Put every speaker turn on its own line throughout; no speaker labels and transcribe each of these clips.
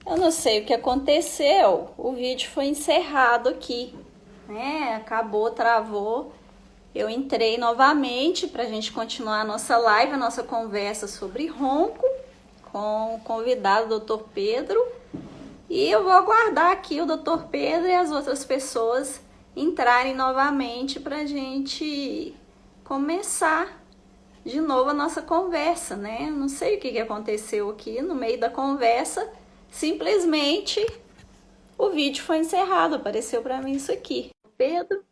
Eu não sei o que aconteceu. O vídeo foi encerrado aqui, né? Acabou, travou. Eu entrei novamente para a gente continuar a nossa live, a nossa conversa sobre ronco com o convidado, o Dr. Pedro. E eu vou aguardar aqui o Dr. Pedro e as outras pessoas entrarem novamente para a gente começar de novo a nossa conversa, né? Eu não sei o que aconteceu aqui no meio da conversa. Simplesmente o vídeo foi encerrado. Apareceu para mim isso aqui. Pedro.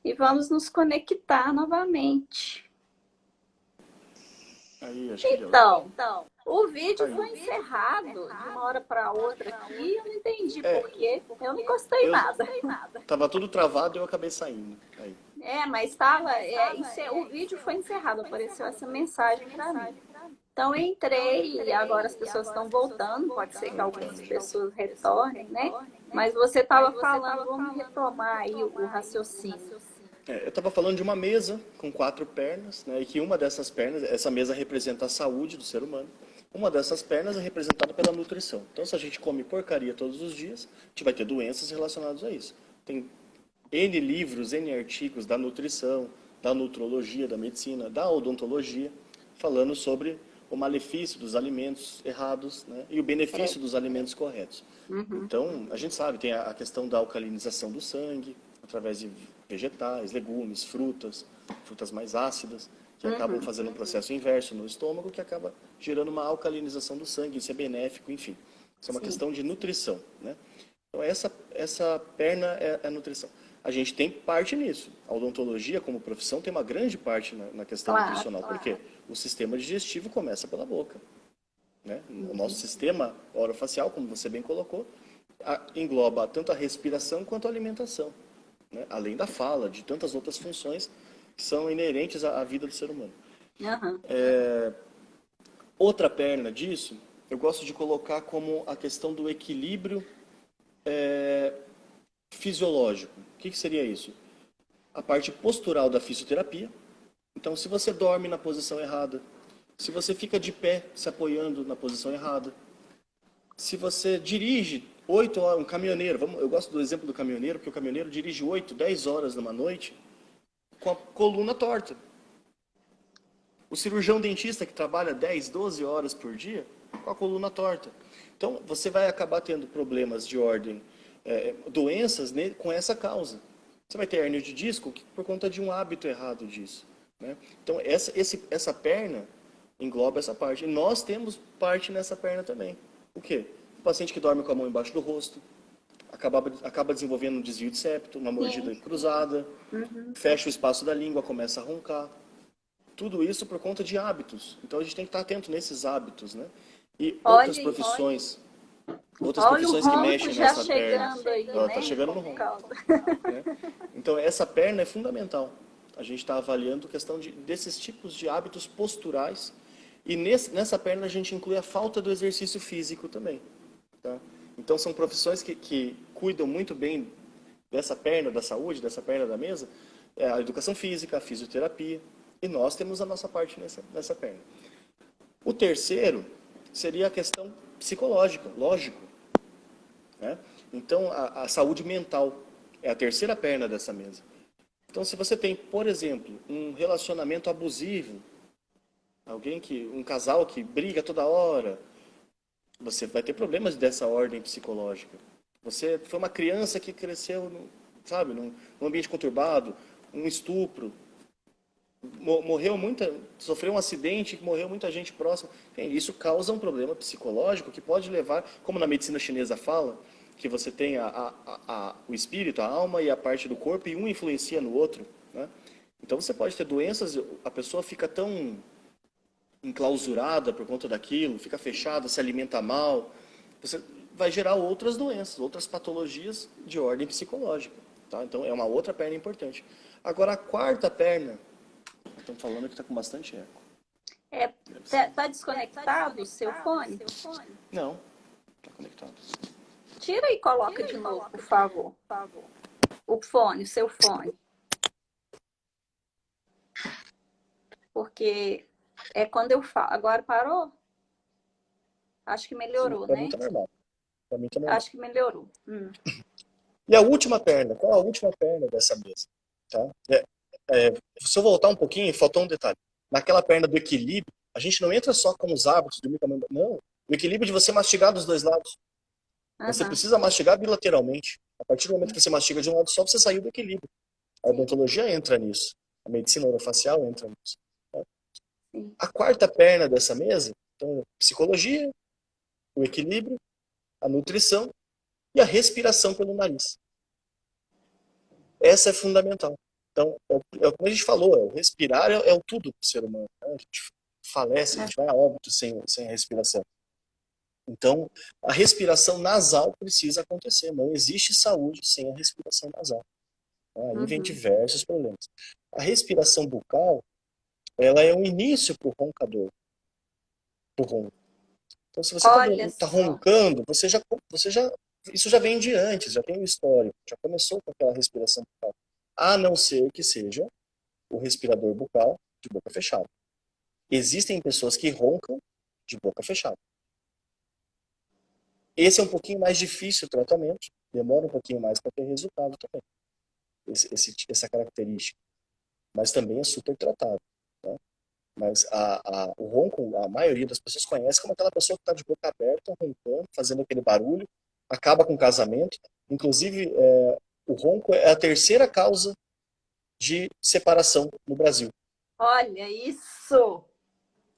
E vamos nos conectar novamente.
Aí, acho que deu.
Então, o vídeo
Aí.
foi encerrado de uma hora para outra aqui. Eu não entendi por
É,
quê. Eu não encostei
eu
nada.
tava tudo travado e eu acabei saindo. Aí.
Mas estava. O vídeo foi encerrado. Apareceu essa mensagem para mim. Então eu entrei e agora as pessoas estão voltando. Pode ser que algumas pessoas retornem, né? Mas você estava falando, vamos retomar aí o raciocínio.
Eu estava falando de uma mesa com 4 pernas, né, e que uma dessas pernas, essa mesa representa a saúde do ser humano. Uma dessas pernas é representada pela nutrição. Então, se a gente come porcaria todos os dias, a gente vai ter doenças relacionadas a isso. Tem N livros, N artigos da nutrição, da nutrologia, da medicina, da odontologia, falando sobre o malefício dos alimentos errados, né, e o benefício dos alimentos corretos. Então, a gente sabe, tem a questão da alcalinização do sangue, através de vegetais, legumes, frutas mais ácidas, que acabam fazendo um processo inverso no estômago, que acaba gerando uma alcalinização do sangue, isso é benéfico, enfim. Isso é uma questão de nutrição, né? Então, essa perna é a nutrição. A gente tem parte nisso. A odontologia, como profissão, tem uma grande parte na questão nutricional, porque o sistema digestivo começa pela boca, né? O nosso sistema orofacial, como você bem colocou, engloba tanto a respiração quanto a alimentação, né? Além da fala, de tantas outras funções que são inerentes à vida do ser humano.
Uhum.
Outra perna disso, eu gosto de colocar como a questão do equilíbrio fisiológico. O que seria isso? A parte postural da fisioterapia. Então, se você dorme na posição errada, se você fica de pé se apoiando na posição errada, se você dirige 8 horas, um caminhoneiro, eu gosto do exemplo do caminhoneiro, porque o caminhoneiro dirige 8, 10 horas numa noite com a coluna torta. O cirurgião dentista que trabalha 10, 12 horas por dia com a coluna torta. Então, você vai acabar tendo problemas de ordem, doenças com essa causa. Você vai ter hérnia de disco por conta de um hábito errado disso, né? Então, essa perna engloba essa parte. E nós temos parte nessa perna também. O quê? O paciente que dorme com a mão embaixo do rosto, acaba desenvolvendo um desvio de septo, uma mordida cruzada, fecha o espaço da língua, começa a roncar. Tudo isso por conta de hábitos. Então a gente tem que estar atento nesses hábitos, né? E outras profissões que mexem
já
nessa perna.
chegando aí,
Ela
né?
está chegando no ronco, né? Então essa perna é fundamental. A gente está avaliando a questão desses tipos de hábitos posturais. E nessa perna a gente inclui a falta do exercício físico também, tá? Então são profissões que cuidam muito bem dessa perna da saúde, dessa perna da mesa, a educação física, a fisioterapia, e nós temos a nossa parte nessa perna. O terceiro seria a questão psicológica, lógico, né? Então a saúde mental é a terceira perna dessa mesa. Então se você tem, por exemplo, um relacionamento abusivo, um casal que briga toda hora, você vai ter problemas dessa ordem psicológica. Você foi uma criança que cresceu, sabe, num ambiente conturbado, um estupro, sofreu um acidente, morreu muita gente próxima. Isso causa um problema psicológico que pode levar, como na medicina chinesa fala, que você tem o espírito, a alma e a parte do corpo, e um influencia no outro, né? Então você pode ter doenças, a pessoa fica tão enclausurada por conta daquilo, fica fechada, se alimenta mal, você vai gerar outras doenças, outras patologias de ordem psicológica, tá? Então é uma outra perna importante. Agora a quarta perna, estão falando que está com bastante eco.
Tá desconectado o seu fone?
Não, está conectado.
Tira e coloca de novo, por favor. O fone, o seu fone. Porque quando eu falo. Agora parou? Acho que melhorou,
Para mim
né?
tá normal. Para mim tá normal.
Acho que melhorou.
E a última perna, qual a última perna dessa mesa? Tá? Se eu voltar um pouquinho, faltou um detalhe. Naquela perna do equilíbrio, a gente não entra só com os hábitos, dormir com a mão. Não. O equilíbrio de você mastigar dos dois lados. Você
Aham,
precisa mastigar bilateralmente. A partir do momento que você mastiga de um lado só, você saiu do equilíbrio. A
sim,
odontologia entra nisso. A medicina orofacial entra nisso. Tá?
sim.
A quarta perna dessa mesa, então, psicologia, o equilíbrio, a nutrição e a respiração pelo nariz. Essa é fundamental. Então, como a gente falou, o respirar é o tudo do ser humano. Né? A gente falece, a
É.
gente vai a óbito sem a respiração. Então, a respiração nasal precisa acontecer. Não existe saúde sem a respiração nasal. Aí vem
Uhum.
diversos problemas. A respiração bucal, ela é um início para o roncador, pro ronco. Então, se você
Olha
está
só.
roncando, isso já vem de antes, já tem um histórico, já começou com aquela respiração bucal. A não ser que seja o respirador bucal de boca fechada. Existem pessoas que roncam de boca fechada. Esse é um pouquinho mais difícil o tratamento, demora um pouquinho mais para ter resultado também, essa característica. Mas também é super tratado. Né? Mas o ronco, a maioria das pessoas conhece como aquela pessoa que está de boca aberta, roncando, fazendo aquele barulho, acaba com o casamento. Inclusive, o ronco é a terceira causa de separação no Brasil.
Olha isso.
Não,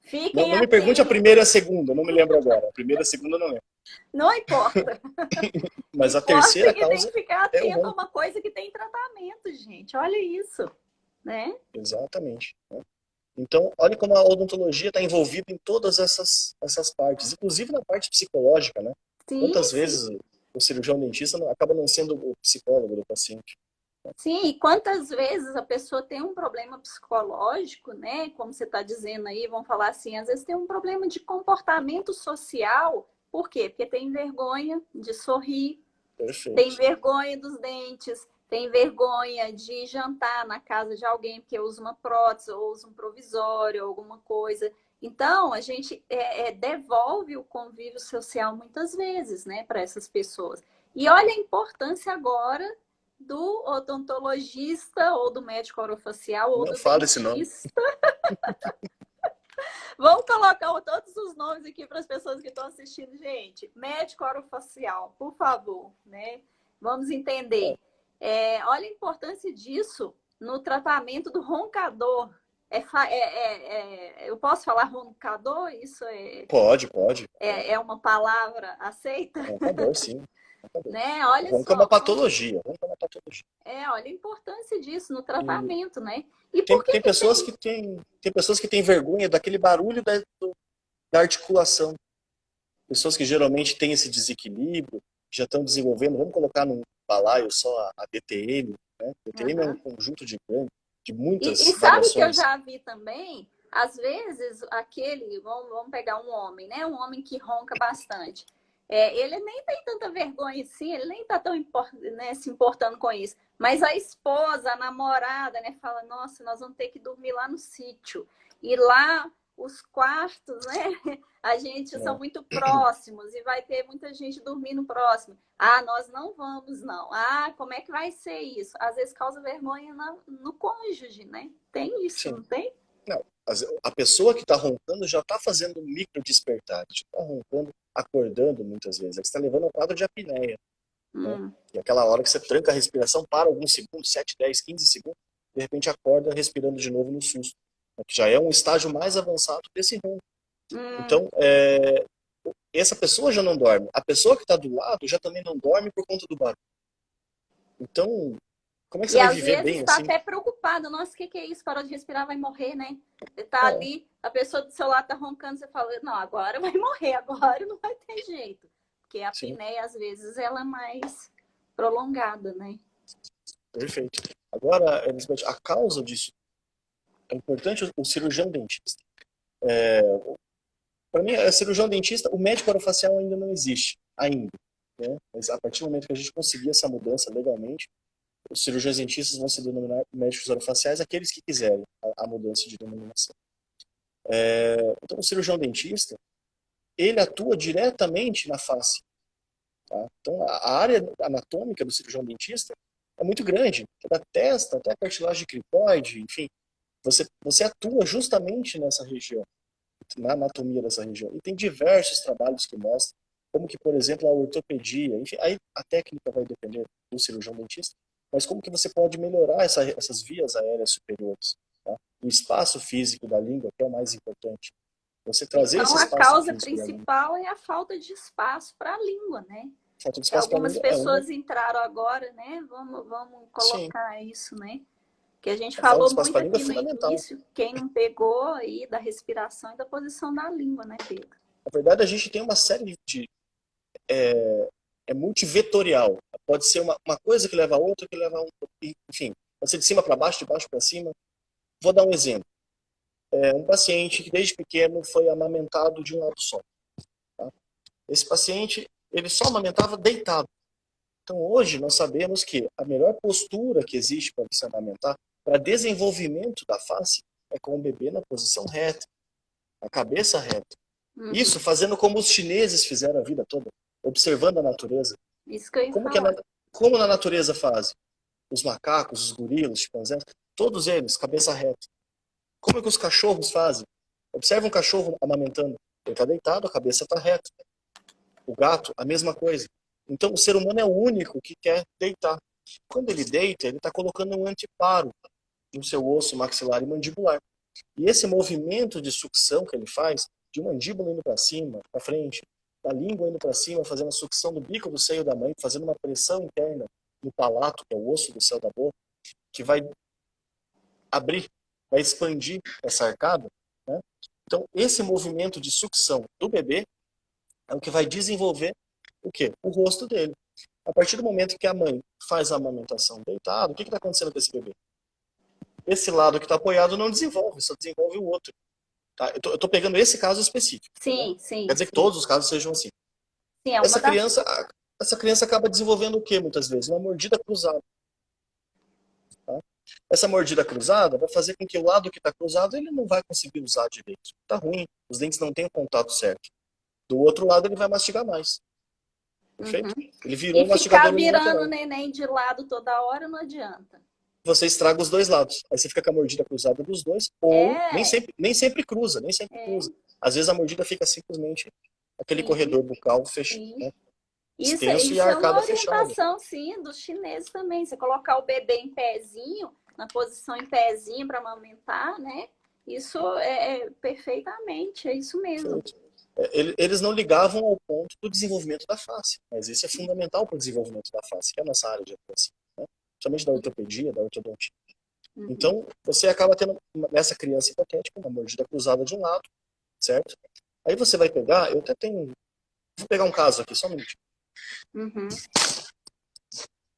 Fiquem
não me pergunte a
atentos.
primeira e a segunda, não me lembro agora. A primeira e a segunda eu não lembro.
Não importa.
Mas a
Importa
terceira
que tem
causa
que ficar
é o
atento a
ronco.
uma coisa que tem tratamento, gente. Olha isso, né?
Exatamente. Né? Então, olha como a odontologia está envolvida em todas essas partes, inclusive na parte psicológica, né?
Sim,
Quantas
sim.
vezes o cirurgião dentista acaba não sendo o psicólogo do paciente?
Sim, e quantas vezes a pessoa tem um problema psicológico, né? Como você está dizendo aí, vão falar assim, às vezes tem um problema de comportamento social. Por quê? Porque tem vergonha de sorrir, tem
Perfeito.
vergonha dos dentes, tem vergonha de jantar na casa de alguém porque usa uma prótese ou usa um provisório, alguma coisa. Então, a gente devolve o convívio social muitas vezes, né, para essas pessoas. E olha a importância agora do odontologista ou do médico orofacial ou
Não
do
fala esse nome.
dentista. Vamos colocar todos os nomes aqui para as pessoas que estão assistindo, gente. Médico orofacial, por favor, né? Vamos entender. Olha a importância disso no tratamento do roncador. Eu posso falar roncador? Isso
Pode, pode.
é uma palavra aceita?
Roncador, sim. Roncador.
Né? Olha
Ronco é uma
só,
patologia. Ronco é uma patologia.
olha a importância disso no
E
tratamento, né? E
tem,
por que
tem
que
pessoas
tem?
que tem pessoas que têm vergonha daquele barulho da articulação. Pessoas que geralmente têm esse desequilíbrio, já estão desenvolvendo, vamos colocar num balaio só a DTM, né? DTM é um
Uhum.
conjunto de
E
muitas
sabe que eu
variações.
já vi também, às vezes, vamos pegar um homem, né? Um homem que ronca bastante. Ele nem tem tanta vergonha assim, ele nem tá tão né, se importando com isso. Mas a esposa, a namorada, né, fala: nossa, nós vamos ter que dormir lá no sítio. E lá os quartos, né? A gente são
Né?
muito próximos e vai ter muita gente dormindo próximo. Ah, nós não vamos, não. Ah, como é que vai ser isso? Às vezes causa vergonha no cônjuge, né? Tem isso,
Sim.
não tem?
Não, a pessoa que está roncando já está fazendo um micro despertar, já está roncando, acordando muitas vezes. É que você está levando um quadro de apneia. Né?
Hum,
E aquela hora que você tranca a respiração, para alguns segundos, 7, 10, 15 segundos, de repente acorda respirando de novo no susto. Né? Que já é um estágio mais avançado desse ronco.
hum.
Então, essa pessoa já não dorme. A pessoa que está do lado já também não dorme por conta do barulho. Então, como é que você
E
vai
às
viver
vezes
bem
está
assim?
até preocupada. Nossa, o que é isso? Parou de respirar, vai morrer, né? Você tá
É,
ali, a pessoa do seu lado tá roncando, você fala: não, agora vai morrer, agora não vai ter jeito. Porque a
sim,
apneia, às vezes, ela é mais prolongada, né?
perfeito. Agora, Elizabeth, a causa disso é importante o cirurgião dentista. Para mim, a cirurgião dentista, o médico orofacial ainda não existe, ainda. Né? Mas a partir do momento que a gente conseguir essa mudança legalmente, os cirurgiões dentistas vão se denominar médicos orofaciais, aqueles que quiserem a mudança de denominação. Então, o cirurgião dentista, ele atua diretamente na face. Tá? Então, a área anatômica do cirurgião dentista é muito grande, da testa até a cartilagem cricoide, enfim, você atua justamente nessa região, na anatomia dessa região. E tem diversos trabalhos que mostram como que, por exemplo, a ortopedia, enfim, aí a técnica vai depender do cirurgião dentista, mas como que você pode melhorar essas vias aéreas superiores, tá? O espaço físico da língua, que é o mais importante. Você trazer esse
Então, a
espaço
causa
físico da língua.
principal é a falta de espaço para a língua, né?
Falta de
Que
espaço para a
algumas
língua é uma.
pessoas entraram agora, né? Vamos
Sim,
colocar isso, né? Que a gente
a falta de
falou
espaço
muito
para a língua é
aqui no
fundamental.
início, quem não pegou aí da respiração e da posição da língua, né, Pedro?
Na verdade, a gente tem uma série de é multivetorial. Pode ser uma coisa que leva a outra, que leva a outra. Enfim, pode ser de cima para baixo, de baixo para cima. Vou dar um exemplo. Um paciente que desde pequeno foi amamentado de um lado só. Tá? Esse paciente, ele só amamentava deitado. Então, hoje, nós sabemos que a melhor postura que existe para se amamentar, para desenvolvimento da face, é com o bebê na posição reta, a cabeça reta.
Uhum.
Isso fazendo como os chineses fizeram a vida toda, observando a natureza.
Isso que eu ia
Como,
falar.
como na natureza fazem? Os macacos, os gorilas, os chimpanzés, todos eles, cabeça reta. Como é que os cachorros fazem? Observa um cachorro amamentando. Ele está deitado, a cabeça está reta. O gato, a mesma coisa. Então, o ser humano é o único que quer deitar. Quando ele deita, ele está colocando um anteparo no seu osso maxilar e mandibular. E esse movimento de sucção que ele faz, de mandíbula indo para cima, para frente, da língua indo para cima, fazendo a sucção do bico do seio da mãe, fazendo uma pressão interna no palato, que é o osso do céu da boca, que vai abrir, vai expandir essa arcada, né? Então, esse movimento de sucção do bebê é o que vai desenvolver o quê? O rosto dele. A partir do momento que a mãe faz a amamentação deitado, o que está acontecendo com esse bebê? Esse lado que está apoiado não desenvolve, só desenvolve o outro. Tá? Eu tô pegando esse caso específico.
Sim,
né?
sim.
Quer dizer
sim.
que todos os casos sejam assim.
Sim, é
Essa criança acaba desenvolvendo o quê, muitas vezes? Uma mordida cruzada. Tá? Essa mordida cruzada vai fazer com que o lado que está cruzado ele não vai conseguir usar direito. Está ruim, os dentes não têm o contato certo. Do outro lado ele vai mastigar mais. Perfeito?
Uhum.
Ele virou um
E ficar
mastigador
virando o
unilateral.
neném de lado toda hora não adianta.
Você estraga os dois lados. Aí você fica com a mordida cruzada dos dois, ou nem sempre cruza, nem sempre cruza. Às vezes a mordida fica simplesmente aquele corredor bucal fechado, né? Extenso e a
Isso é uma
arcada fechada.
orientação, sim, dos chineses também. Você colocar o bebê em pezinho, na posição em pezinho para amamentar, né? Isso é perfeitamente, é isso mesmo.
Eles não ligavam ao ponto do desenvolvimento da face, mas isso é fundamental para o desenvolvimento da face, que é a nossa área de atuação, né? Principalmente da ortopedia, da ortodontia.
Uhum.
Então, você acaba tendo, nessa criança hipotética, uma mordida cruzada de um lado, certo? Aí você vai pegar, eu até tenho... Vou pegar um caso aqui, só um minutinho.
Uhum.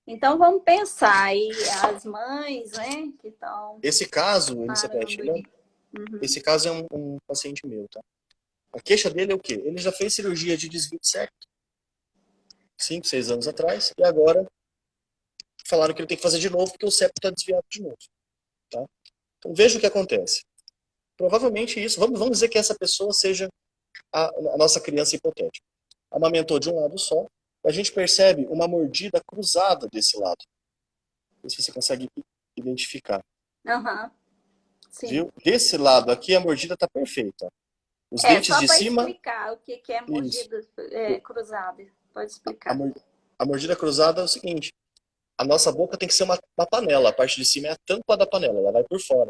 Então, vamos pensar aí as mães, né, que estão...
Esse caso, Elizabeth, esse caso é um paciente meu, tá? A queixa dele é o quê? Ele já fez cirurgia de desvio de septo 5, 6 anos atrás, e agora falaram que ele tem que fazer de novo porque o septo está desviado de novo. Tá? Então veja o que acontece. Provavelmente isso, vamos dizer que essa pessoa seja a nossa criança hipotética. Amamentou de um lado só, a gente percebe uma mordida cruzada desse lado. Não sei se você consegue identificar.
Sim.
Viu? Desse lado aqui a mordida está perfeita. Os dentes
só
de
para
cima...
explicar o que é mordida cruzada. Pode explicar.
A mordida cruzada é o seguinte: a nossa boca tem que ser uma panela. A parte de cima é a tampa da panela, ela vai por fora.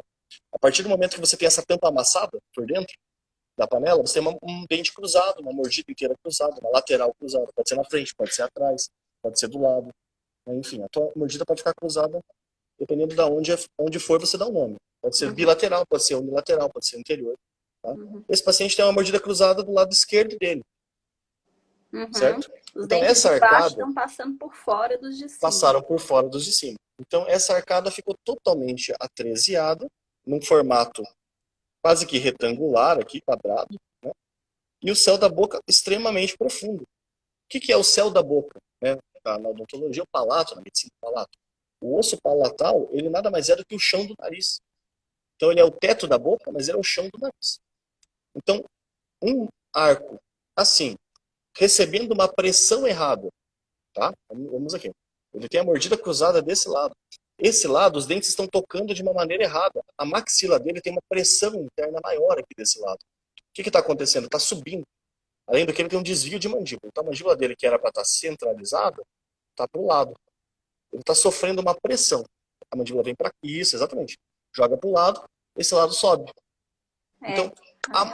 A partir do momento que você tem essa tampa amassada por dentro da panela, você tem um dente cruzado, uma mordida inteira cruzada, uma lateral cruzada. Pode ser na frente, pode ser atrás, pode ser do lado. Enfim, a tua mordida pode ficar cruzada dependendo de onde for, você dá o nome. Pode ser bilateral, pode ser unilateral, pode ser anterior. Tá? Esse paciente tem uma mordida cruzada do lado esquerdo dele. Certo?
Os
então,
dentes
essa
de baixo
arcada
estão passando por fora dos de cima.
Passaram por fora dos de cima. Então, essa arcada ficou totalmente atresiada, num formato quase que retangular, aqui, quadrado, né? E o céu da boca extremamente profundo. O que é o céu da boca? Né? Na odontologia, o palato, na medicina do palato. O osso palatal, ele nada mais é do que o chão do nariz. Então, ele é o teto da boca, mas ele é o chão do nariz. Então, um arco assim, recebendo uma pressão errada, tá? Vamos aqui. Ele tem a mordida cruzada desse lado. Esse lado, os dentes estão tocando de uma maneira errada. A maxila dele tem uma pressão interna maior aqui desse lado. O que está acontecendo? Está subindo. Além do que ele tem um desvio de mandíbula. Então a mandíbula dele, que era para estar centralizada, está para o lado. Ele está sofrendo uma pressão. A mandíbula vem para isso, exatamente. Joga para o lado, esse lado sobe. Então,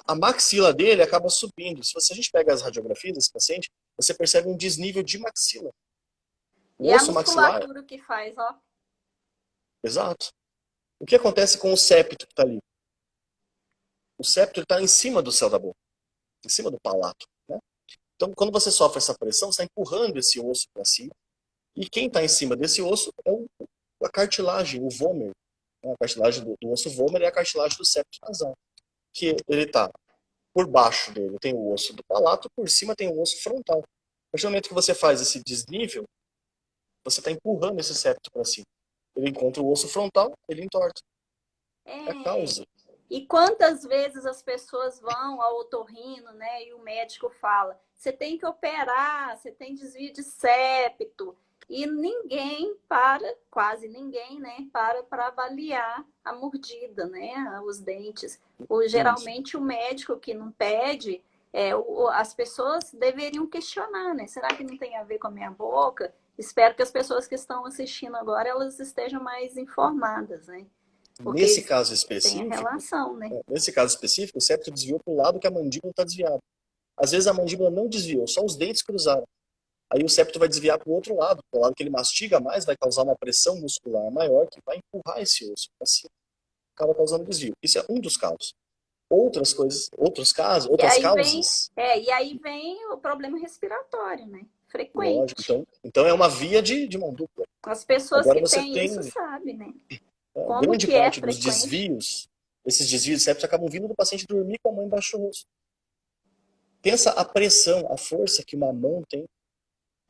a maxila dele acaba subindo. Se a gente pega as radiografias desse paciente, você percebe um desnível de maxila. O
E a
osso maxilar...
musculatura que faz, ó.
Exato. O que acontece com o septo que está ali? O septo está em cima do céu da boca, em cima do palato, né? Então, quando você sofre essa pressão, você está empurrando esse osso para cima. E quem está em cima desse osso é a cartilagem, o vômer. A cartilagem do osso vômer é a cartilagem do septo nasal. Que ele está por baixo dele, tem o osso do palato, por cima tem o osso frontal. A partir do momento que você faz esse desnível, você está empurrando esse septo para cima. Ele encontra o osso frontal, ele entorta. É a causa.
E quantas vezes as pessoas vão ao otorrino, né? E o médico fala, você tem que operar, você tem desvio de septo. E ninguém quase ninguém, né? Para avaliar a mordida, né? Os dentes. Geralmente o médico que não pede, as pessoas deveriam questionar, né? Será que não tem a ver com a minha boca? Espero que as pessoas que estão assistindo agora, elas estejam mais informadas, né? Porque
nesse caso específico,
tem a relação, né?
Nesse caso específico, o septo desviou para o lado que a mandíbula está desviada. Às vezes a mandíbula não desviou, só os dentes cruzaram. Aí o septo vai desviar para o outro lado. Para o lado que ele mastiga mais, vai causar uma pressão muscular maior que vai empurrar esse osso para cima. Acaba causando desvio. Isso é um dos casos. Outras causas.
E aí vem o problema respiratório, né? Frequente.
Lógico. Então é uma via de mão dupla.
As pessoas
agora
que têm isso sabem, né?
Grande parte dos desvios, esses desvios de septo acabam vindo do paciente dormir com a mão embaixo do rosto. Pensa a pressão, a força que uma mão tem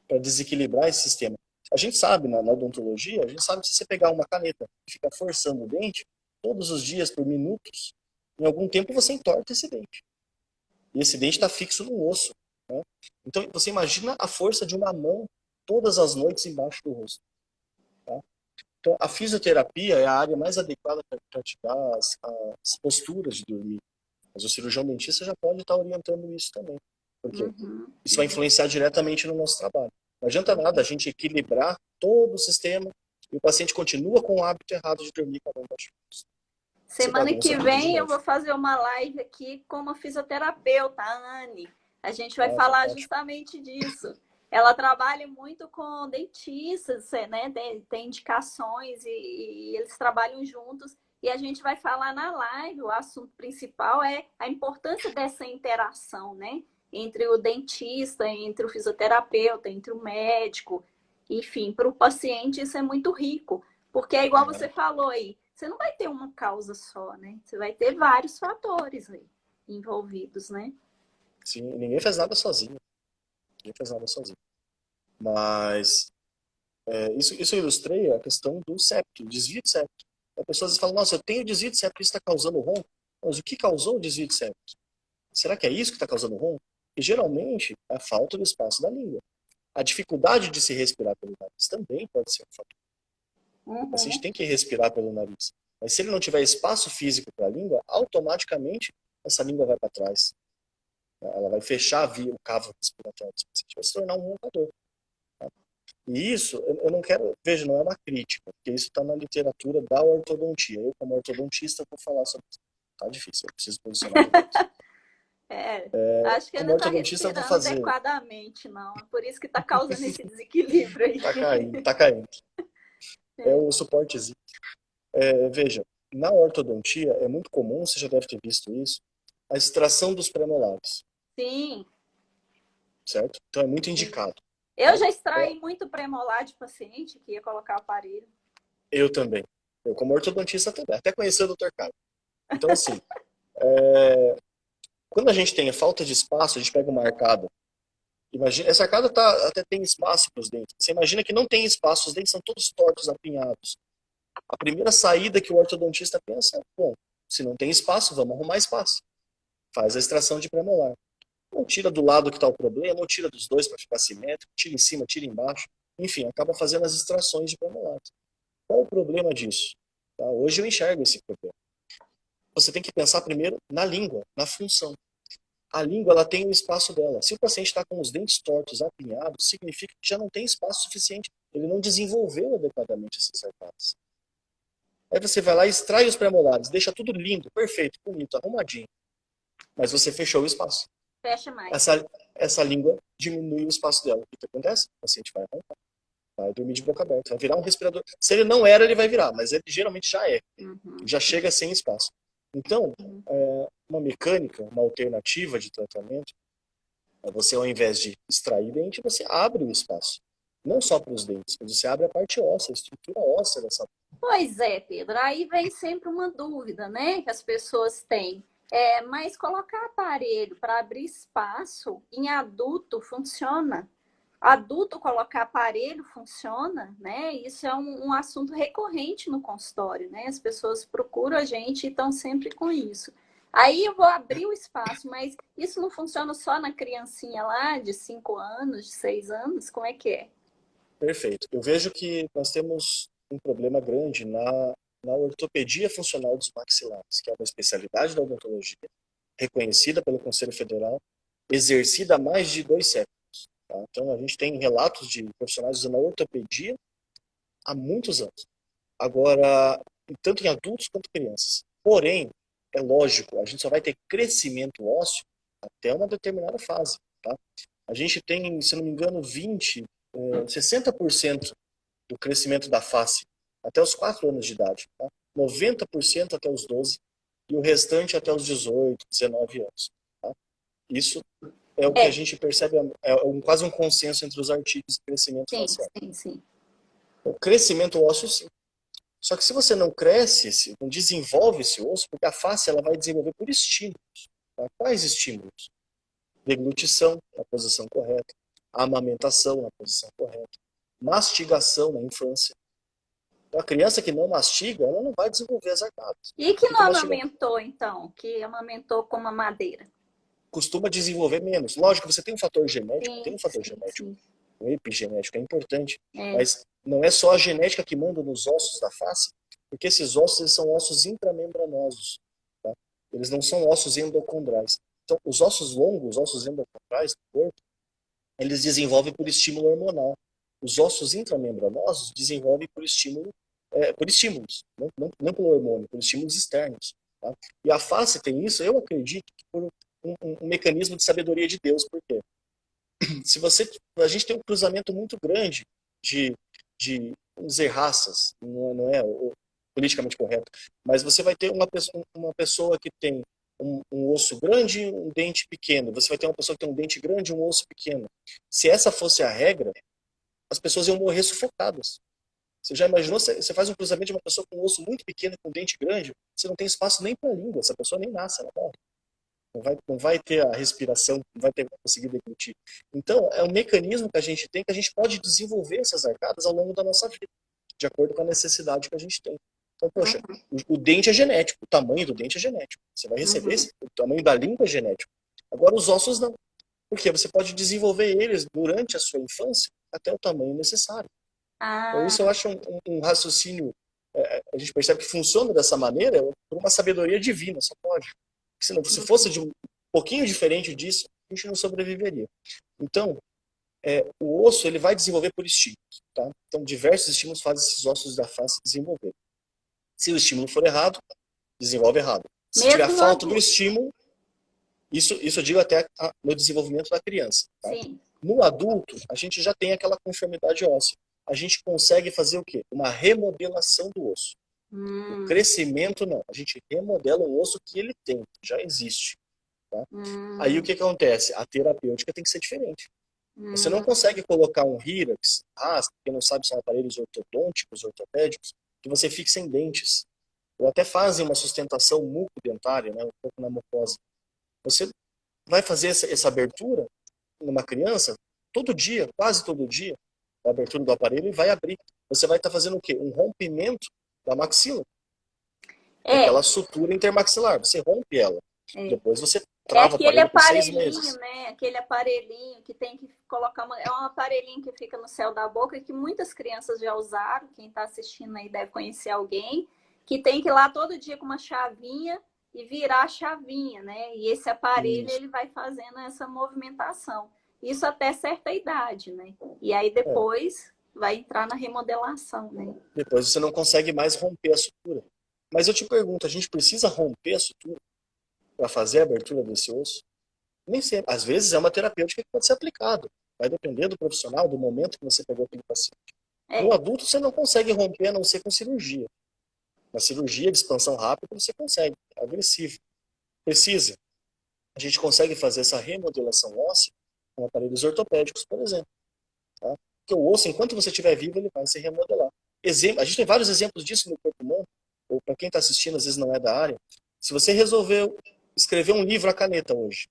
para desequilibrar esse sistema. A gente sabe, na odontologia, a gente sabe que se você pegar uma caneta e ficar forçando o dente, todos os dias, por minutos, em algum tempo você entorta esse dente. E esse dente está fixo no osso. Né? Então, você imagina a força de uma mão todas as noites embaixo do rosto. Tá? Então, a fisioterapia é a área mais adequada para praticar as posturas de dormir. Mas o cirurgião dentista já pode estar orientando isso também. Porque isso vai influenciar diretamente no nosso trabalho. Não adianta nada a gente equilibrar todo o sistema e o paciente continua com o hábito errado de dormir com a mão embaixo do rosto.
Semana que vem eu vou fazer uma live aqui com uma fisioterapeuta, a Anne. A gente vai falar justamente disso. Ela trabalha muito com dentistas, né? Tem indicações e eles trabalham juntos. E a gente vai falar na live, o assunto principal é a importância dessa interação, né? Entre o dentista, entre o fisioterapeuta, entre o médico. Enfim, para o paciente isso é muito rico. Porque é igual você falou aí, você não vai ter uma causa só, né? Você vai ter vários fatores aí envolvidos, né?
Sim, ninguém faz nada sozinho. Mas isso ilustra a questão do septo, desvio de septo. As pessoas falam, nossa, eu tenho desvio de septo, isso está causando ronco. Mas o que causou o desvio de septo? Será que é isso que está causando ronco? E geralmente é a falta do espaço da língua. A dificuldade de se respirar pelo nariz também pode ser um fator. O paciente tem que respirar pelo nariz. Mas se ele não tiver espaço físico para a língua, automaticamente essa língua vai para trás. Ela vai fechar o cavo respiratório do paciente, vai se tornar um roncador. E isso, eu não quero, veja, não é uma crítica, porque isso está na literatura da ortodontia. Eu, como ortodontista, vou falar sobre isso. Tá difícil, eu preciso posicionar.
Acho que ele não está respirando adequadamente, não. É por isso que está causando esse desequilíbrio aí.
Tá caindo. É o suportezinho. Veja, na ortodontia é muito comum, você já deve ter visto isso, a extração dos premolares.
Sim.
Certo? Então é muito indicado.
Eu já extraí muito premolar de paciente que ia colocar o aparelho.
Eu também. Eu, como ortodontista, também. Até conheci o Dr. Caio. Então, assim, quando a gente tem a falta de espaço, a gente pega uma arcada. Imagina, essa arcada até tem espaço para os dentes. Você imagina que não tem espaço, os dentes são todos tortos, apinhados. A primeira saída que o ortodontista pensa é, bom, se não tem espaço, vamos arrumar espaço. Faz a extração de premolar. Ou tira do lado que está o problema, ou tira dos dois para ficar simétrico, tira em cima, tira embaixo. Enfim, acaba fazendo as extrações de premolares. Qual o problema disso? Tá? Hoje eu enxergo esse problema. Você tem que pensar primeiro na língua, na função. A língua ela tem o espaço dela. Se o paciente está com os dentes tortos, apinhados, significa que já não tem espaço suficiente. Ele não desenvolveu adequadamente essas arcadas. Aí você vai lá e extrai os premolares, deixa tudo lindo, perfeito, bonito, arrumadinho. Mas você fechou o espaço.
Fecha mais.
Essa língua diminui o espaço dela. O que acontece? O paciente vai roncar, vai dormir de boca aberta, vai virar um respirador. Se ele não era, ele vai virar, mas ele geralmente já é. Já chega sem espaço. Então, uma mecânica, uma alternativa de tratamento, é você, ao invés de extrair dente, você abre o espaço. Não só para os dentes, mas você abre a parte óssea, a estrutura óssea dessa.
Pois é, Pedro. Aí vem sempre uma dúvida, né? Que as pessoas têm. Mas colocar aparelho para abrir espaço em adulto funciona? Adulto colocar aparelho funciona, né? Isso é um assunto recorrente no consultório, né? As pessoas procuram a gente e estão sempre com isso. Aí eu vou abrir o espaço, mas isso não funciona só na criancinha lá de 5 anos, de 6 anos? Como é que é?
Perfeito. Eu vejo que nós temos um problema grande na ortopedia funcional dos maxilares, que é uma especialidade da odontologia, reconhecida pelo Conselho Federal, exercida há mais de 2 séculos. Tá? Então, a gente tem relatos de profissionais usando a ortopedia há muitos anos. Agora, tanto em adultos quanto crianças. Porém, é lógico, a gente só vai ter crescimento ósseo até uma determinada fase. Tá? A gente tem, se não me engano, 60% do crescimento da face até os 4 anos de idade. Tá? 90% até os 12 e o restante até os 18, 19 anos. Tá? Isso é o que a gente percebe, quase um consenso entre os artigos de crescimento facial.
Sim.
O crescimento ósseo, sim. Só que se você não cresce, não desenvolve esse osso, porque a face ela vai desenvolver por estímulos. Tá? Quais estímulos? Deglutição, na posição correta. Amamentação, na posição correta. Mastigação, na infância. Então, a criança que não mastiga, ela não vai desenvolver as arcadas.
E que não amamentou, então? Que amamentou com mamadeira?
Costuma desenvolver menos. Lógico, você tem um fator genético, genético. O epigenético é importante. Mas não é só a genética que manda nos ossos da face, porque esses ossos eles são ossos intramembranosos. Tá? Eles não são ossos endocondrais. Então, os ossos longos, os ossos endocondrais do corpo, eles desenvolvem por estímulo hormonal. Os ossos intramembranosos desenvolvem por estímulos, não pelo hormônio, por estímulos externos. Tá? E a face tem isso, eu acredito, por um mecanismo de sabedoria de Deus. Por quê? A gente tem um cruzamento muito grande de vamos dizer, raças, não é o politicamente correto, mas você vai ter uma pessoa que tem um osso grande e um dente pequeno. Você vai ter uma pessoa que tem um dente grande e um osso pequeno. Se essa fosse a regra, as pessoas iam morrer sufocadas. Você já imaginou, você faz um cruzamento de uma pessoa com um osso muito pequeno e com um dente grande, você não tem espaço nem para a língua, essa pessoa nem nasce, ela morre. Não vai ter a respiração, não vai conseguir deglutir. Então, é um mecanismo que a gente tem, que a gente pode desenvolver essas arcadas ao longo da nossa vida, de acordo com a necessidade que a gente tem. Então, poxa, o dente é genético, o tamanho do dente é genético. Você vai receber o tamanho da língua é genético. Agora, os ossos não. Porque você pode desenvolver eles durante a sua infância até o tamanho necessário. Então, isso eu acho um raciocínio, a gente percebe que funciona dessa maneira por uma sabedoria divina, só pode. Se fosse de um pouquinho diferente disso, a gente não sobreviveria. Então, o osso ele vai desenvolver por estímulos. Tá? Então, diversos estímulos fazem esses ossos da face desenvolver. Se o estímulo for errado, desenvolve errado. Se tiver falta do estímulo, isso eu digo até no desenvolvimento da criança. Tá?
Sim.
No adulto, a gente já tem aquela conformidade óssea. A gente consegue fazer o quê? Uma remodelação do osso. O crescimento, não. A gente remodela um osso que ele tem, já existe. Tá? Aí o que acontece? A terapêutica tem que ser diferente. Você não consegue colocar um Hyrax, quem não sabe são aparelhos ortodônticos, ortopédicos, que você fixa em dentes. Ou até fazem uma sustentação mucodentária, né, um pouco na mucosa. Você vai fazer essa abertura numa criança, todo dia, quase todo dia, a abertura do aparelho e vai abrir. Você vai estar fazendo o quê? Um rompimento da maxila. Aquela sutura intermaxilar. Você rompe ela. Depois você
É
Trava o
aquele
aparelho por 6
aparelhinho,
meses.
né? Aquele aparelhinho que tem que colocar é um aparelhinho que fica no céu da boca que muitas crianças já usaram. Quem está assistindo aí deve conhecer alguém que tem que ir lá todo dia com uma chavinha e virar a chavinha, né? E esse aparelho
Isso.
ele vai fazendo essa movimentação. Isso até certa idade, né? E aí
É.
depois vai entrar na remodelação, né?
Depois você não consegue mais romper a sutura. Mas eu te pergunto, a gente precisa romper a sutura para fazer a abertura desse osso? Nem sempre. Às vezes é uma terapêutica que pode ser aplicada. Vai depender do profissional, do momento que você pegou aquele paciente. No
É.
adulto você não consegue romper a não ser com cirurgia. Na cirurgia de expansão rápida você consegue, é agressivo. Precisa. A gente consegue fazer essa remodelação óssea com aparelhos ortopédicos, por exemplo. Tá? Porque o osso, enquanto você estiver vivo, ele vai se remodelar. A gente tem vários exemplos disso no corpo humano, ou para quem está assistindo, às vezes não é da área. Se você resolveu escrever um livro à caneta hoje,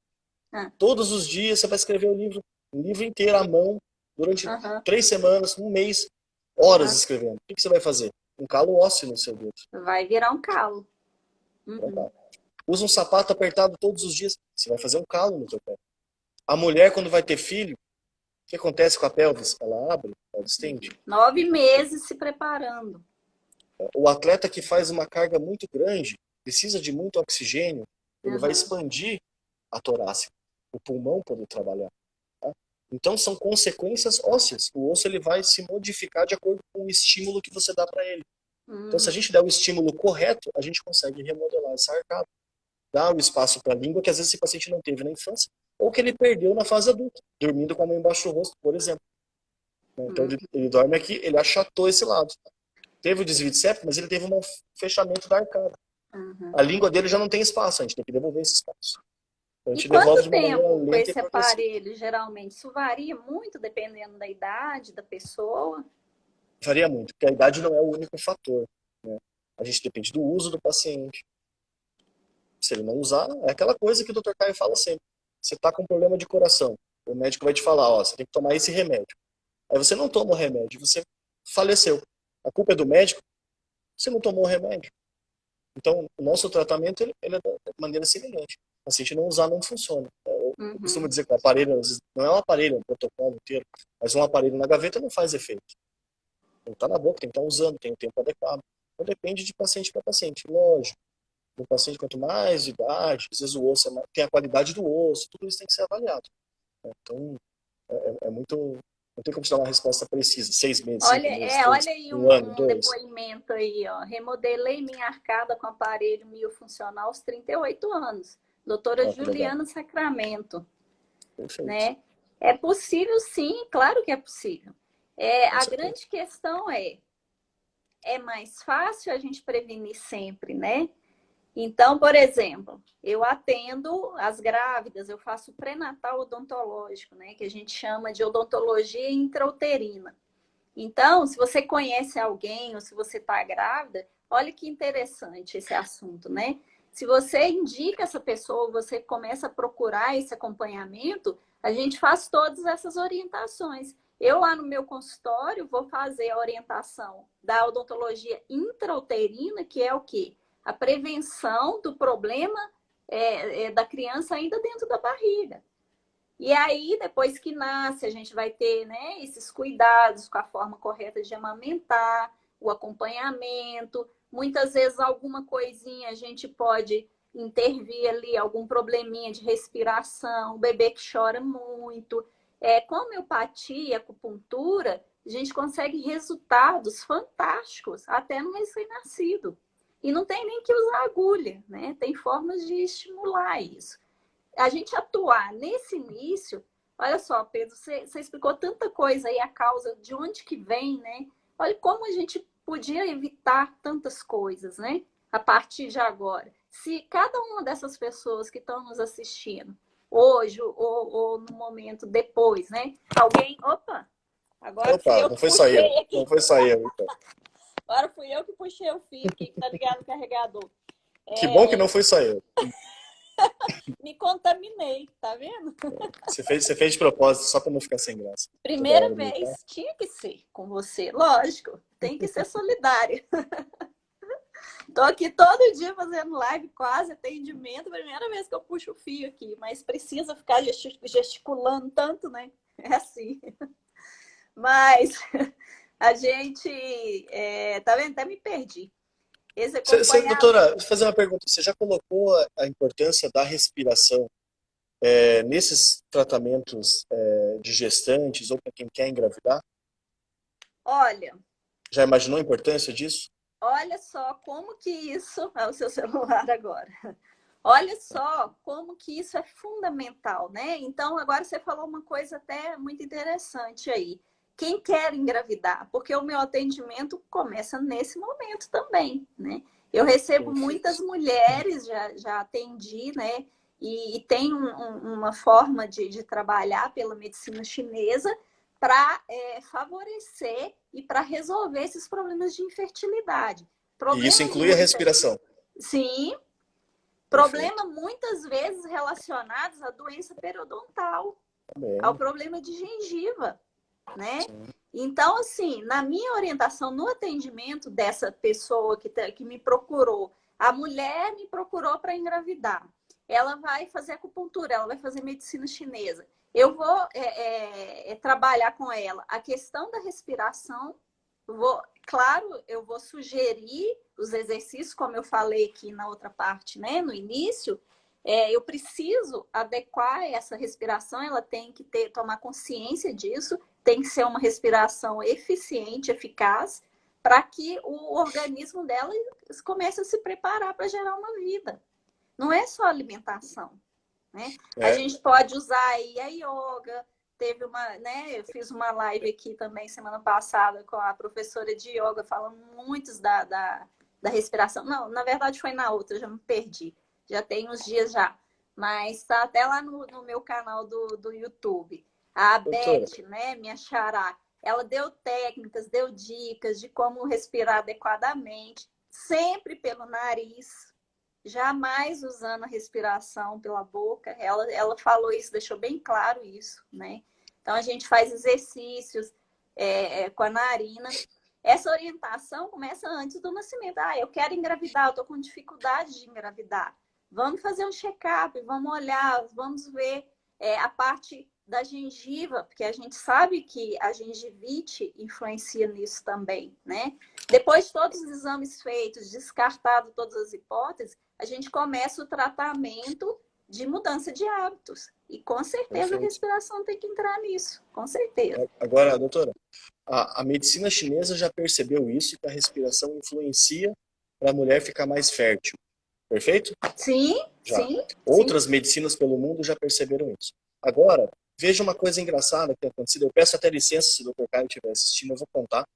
Ah,
todos os dias você vai escrever um livro inteiro à mão, durante
aham,
3 semanas, um mês, horas
aham.
escrevendo. O que você vai fazer? Um calo ósseo no seu dedo.
Vai virar um calo. Uhum.
Tá? Usa um sapato apertado todos os dias, você vai fazer um calo no seu pé. A mulher, quando vai ter filho, o que acontece com a pelvis? Ela abre, ela distende.
9 meses se preparando.
O atleta que faz uma carga muito grande, precisa de muito oxigênio, ele vai
Uhum.
expandir a torácica, o pulmão poder trabalhar. Tá? Então são consequências ósseas. O osso ele vai se modificar de acordo com o estímulo que você dá para ele. Então se a gente der o estímulo correto, a gente consegue remodelar essa arcada. Dar o espaço para a língua que às vezes esse paciente não teve na infância, ou que ele perdeu na fase adulta, dormindo com a mão embaixo do rosto, por exemplo. Então
Uhum.
ele dorme aqui, ele achatou esse lado. Teve o desvio de septo, mas ele teve um fechamento da arcada.
Uhum.
A língua dele já não tem espaço, a gente tem que devolver esse espaço. Então, a
E
gente devolve
quanto
de uma maneira
tempo com
lenta e
esse
progressiva.
aparelho, geralmente? Isso varia muito dependendo da idade da pessoa.
Varia muito, porque a idade não é o único fator. Né? A gente depende do uso do paciente. Se ele não usar, é aquela coisa que o Dr. Caio fala sempre. Você está com problema de coração, o médico vai te falar, ó, você tem que tomar esse remédio. Aí você não toma o remédio, você faleceu. A culpa é do médico, você não tomou o remédio. Então, o nosso tratamento ele é da maneira semelhante. O paciente não usar, não funciona. Eu costumo
Uhum.
dizer que o aparelho, às vezes, não é um aparelho, é um protocolo inteiro, mas um aparelho na gaveta não faz efeito. Tem que estar na boca, tem que estar usando, tem o tempo adequado. Então, depende de paciente para paciente. Lógico, o paciente, quanto mais de idade, às vezes o osso tem a qualidade do osso, tudo isso tem que ser avaliado. Né? Então, é muito. Não tem como te dar uma resposta precisa. 6 meses, 5 meses,
Olha
3,
aí
1 ano,
um
2.
depoimento aí, ó. Remodelei minha arcada com aparelho miofuncional aos 38 anos. Doutora
Ó, que legal.
Juliana Sacramento,
Perfeito.
né? É possível sim, claro que é possível.
Com
A
certeza.
grande questão é mais fácil a gente prevenir sempre, né? Então, por exemplo, eu atendo as grávidas, eu faço pré-natal odontológico, né? Que a gente chama de odontologia intrauterina. Então, se você conhece alguém ou se você está grávida, olha que interessante esse assunto, né? Se você indica essa pessoa, você começa a procurar esse acompanhamento, a gente faz todas essas orientações. Eu lá no meu consultório vou fazer a orientação da odontologia intrauterina, que é o quê? A prevenção do problema da criança ainda dentro da barriga. E aí, depois que nasce, a gente vai ter, né, esses cuidados com a forma correta de amamentar, o acompanhamento. Muitas vezes, alguma coisinha a gente pode intervir ali, algum probleminha de respiração, o bebê que chora muito. Com a homeopatia, acupuntura, a gente consegue resultados fantásticos até no recém-nascido. E não tem nem que usar agulha, né? Tem formas de estimular isso. A gente atuar nesse início, olha só, Pedro, você explicou tanta coisa aí, a causa, de onde que vem, né? Olha como a gente podia evitar tantas coisas, né? A partir de agora. Se cada uma dessas pessoas que estão nos assistindo, hoje ou no momento depois, né? Alguém, opa, agora fui
Opa,
eu
não
que
foi só eu.
puxei
Não
aqui,
foi só eu, então.
agora fui eu que puxei o fio aqui que tá ligado no carregador.
Que bom que não foi só eu.
Me contaminei, tá vendo?
Você fez de propósito, só para não ficar sem graça. Toda
Primeira
hora me irritar.
vez, tinha que ser com você, lógico, tem que ser solidária. Tô aqui todo dia fazendo live, quase atendimento. Primeira vez que eu puxo o fio aqui, mas precisa ficar gesticulando tanto, né? É assim. Mas a gente, tá vendo? Até me perdi. Esse acompanhamento.
Doutora, deixa eu fazer uma pergunta. Você já colocou a importância da respiração nesses tratamentos de gestantes ou para quem quer engravidar?
Olha,
Já imaginou a importância disso?
olha só como que isso. É o seu celular agora. Olha só como que isso é fundamental, né? Então, agora você falou uma coisa até muito interessante aí. Quem quer engravidar? Porque o meu atendimento começa nesse momento também, né? Eu recebo muitas
Perfeito.
mulheres, já atendi, né? E tem uma forma de trabalhar pela medicina chinesa para favorecer e para resolver esses problemas de infertilidade.
E isso
Problemas de
inclui a
muita.
respiração.
Sim,
Perfeito.
problema muitas vezes relacionados à doença periodontal, ao
Também.
problema de gengiva, né?
Sim.
Então, assim, na minha orientação, no atendimento dessa pessoa que me procurou, a mulher me procurou para engravidar. Ela vai fazer acupuntura, ela vai fazer medicina chinesa. Eu vou trabalhar com ela a questão da respiração. Claro, eu vou sugerir os exercícios, como eu falei aqui na outra parte, né, no início. Eu preciso adequar essa respiração, ela tem que tomar consciência disso, tem que ser uma respiração eficiente, eficaz, para que o organismo dela comece a se preparar para gerar uma vida. Não é só alimentação, né? A
É,
gente pode usar aí a yoga. Teve uma, né? Eu fiz uma live aqui também semana passada com a professora de yoga, falando muitos da respiração. Não, na verdade foi na outra, já me perdi. Já tem uns dias já. Mas está até lá no meu canal do YouTube. A
doutora.
Beth, né, minha xará, ela deu técnicas, deu dicas de como respirar adequadamente, sempre pelo nariz, jamais usando a respiração pela boca. Ela falou isso, deixou bem claro isso, né? Então a gente faz exercícios com a narina. Essa orientação começa antes do nascimento. Ah, eu quero engravidar, eu estou com dificuldade de engravidar. Vamos fazer um check-up, vamos olhar, vamos ver a parte da gengiva, porque a gente sabe que a gengivite influencia nisso também, né? Depois de todos os exames feitos, descartado todas as hipóteses, a gente começa o tratamento de mudança de hábitos. E com certeza a
Perfeito.
respiração tem que entrar nisso, com certeza.
Agora, doutora, a medicina chinesa já percebeu isso, que a respiração influencia para a mulher ficar mais fértil. Perfeito?
Sim,
Já.
sim, sim.
Outras medicinas pelo mundo já perceberam isso. Agora, veja uma coisa engraçada que tem acontecido. Eu peço até licença se o doutor Caio estiver assistindo, eu vou contar.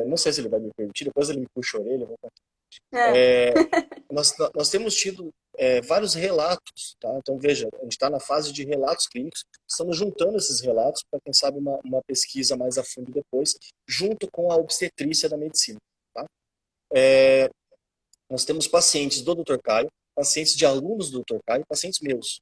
Não sei se ele vai me permitir, depois ele me puxa a orelha, eu vou contar.
É.
Nós temos tido vários relatos, tá? Então veja, a gente está na fase de relatos clínicos, estamos juntando esses relatos para, quem sabe, uma pesquisa mais a fundo depois, junto com a obstetrícia da medicina. Tá? Nós temos pacientes do Dr. Caio, pacientes de alunos do Dr. Caio, pacientes meus,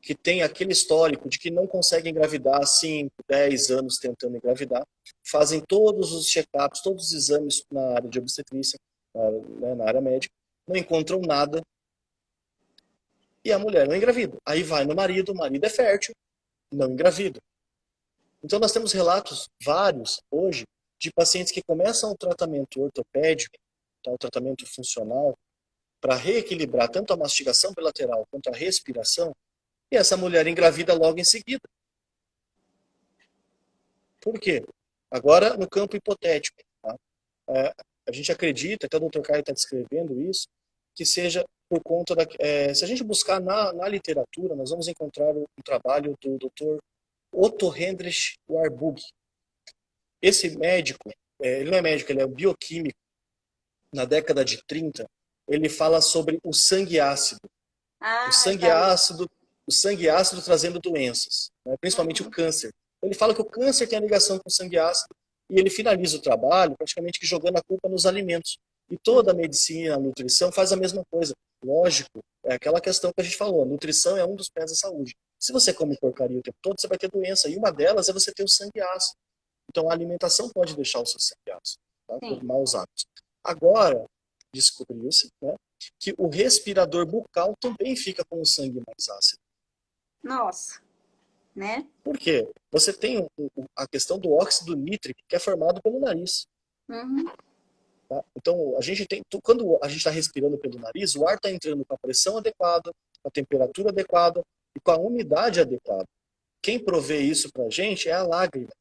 que têm aquele histórico de que não conseguem engravidar há 5, 10 anos tentando engravidar, fazem todos os check-ups, todos os exames na área de obstetrícia, na área médica, não encontram nada e a mulher não engravida. Aí vai no marido, o marido é fértil, não engravida. Então nós temos relatos vários hoje de pacientes que começam o tratamento ortopédico, tá, o tratamento funcional, para reequilibrar tanto a mastigação bilateral quanto a respiração, e essa mulher engravida logo em seguida. Por quê? Agora, no campo hipotético, tá? A gente acredita, até o Dr. Caio está descrevendo isso, que seja por conta da... se a gente buscar na literatura, nós vamos encontrar um trabalho do Dr. Otto Heinrich Warburg. Esse médico, ele não é médico, ele é bioquímico. Na década de 30, ele fala sobre o sangue ácido.
Ah, já.
O sangue ácido trazendo doenças, né? Principalmente o câncer. Ele fala que o câncer tem a ligação com o sangue ácido e ele finaliza o trabalho praticamente que jogando a culpa nos alimentos. E toda a medicina, a nutrição faz a mesma coisa. Lógico, é aquela questão que a gente falou, a nutrição é um dos pés da saúde. Se você come porcaria o tempo todo, você vai ter doença. E uma delas é você ter o sangue ácido. Então a alimentação pode deixar o seu sangue ácido, tá? Por
Sim.
maus hábitos. Agora, descobriu-se, né, que o respirador bucal também fica com o sangue mais ácido.
Nossa, né?
Por quê? Você tem a questão do óxido nítrico, que é formado pelo nariz.
Uhum,
Tá? Então, a gente tem, quando a gente está respirando pelo nariz, o ar está entrando com a pressão adequada, com a temperatura adequada e com a umidade adequada. Quem provê isso para a gente é a lágrima.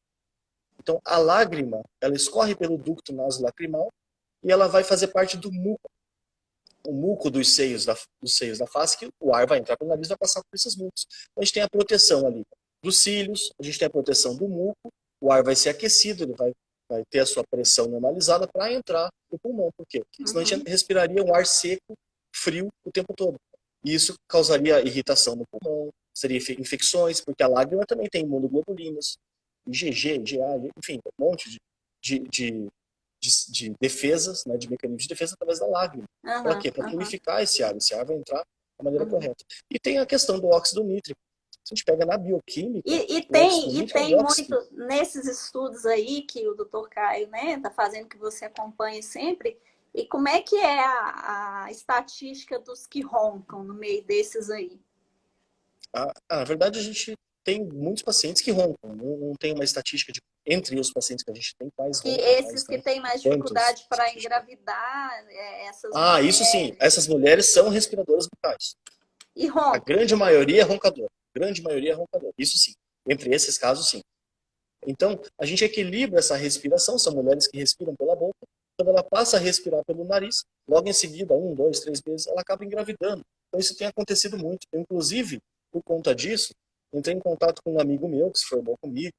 Então, a lágrima, ela escorre pelo ducto nasolacrimal e ela vai fazer parte do muco. O muco dos seios da face, que o ar vai entrar pelo nariz e vai passar por esses mucos. Então, a gente tem a proteção ali dos cílios, a gente tem a proteção do muco, o ar vai ser aquecido, ele vai ter a sua pressão normalizada para entrar no pulmão. Por quê? Senão a gente respiraria um ar seco, frio, o tempo todo. E isso causaria irritação no pulmão, seria infecções, porque a lágrima também tem imunoglobulinas, IgG, IgA, enfim, um monte de defesas, né, de mecanismos de defesa através da lágrima. Para quê? Para purificar esse ar. Esse ar vai entrar da maneira correta. E tem a questão do óxido nítrico. Se a gente pega na bioquímica...
E tem muito, nesses estudos aí que o Dr. Caio, né, está fazendo, que você acompanha sempre, e como é que é a estatística dos que roncam no meio desses aí?
Na verdade, a gente tem muitos pacientes que roncam. Não tem uma estatística entre os pacientes que a gente tem, quais roncam.
Esses que têm mais dificuldade para engravidar, essas
mulheres... isso sim. Essas mulheres são respiradoras bucais.
E roncam.
A grande maioria é roncadora. Grande maioria é roncadora. Isso sim. Entre esses casos, sim. Então, a gente equilibra essa respiração. São mulheres que respiram pela boca. Quando ela passa a respirar pelo nariz, logo em seguida, 1, 2, 3 meses, ela acaba engravidando. Então, isso tem acontecido muito. Eu, inclusive, por conta disso, entrei em contato com um amigo meu que se formou comigo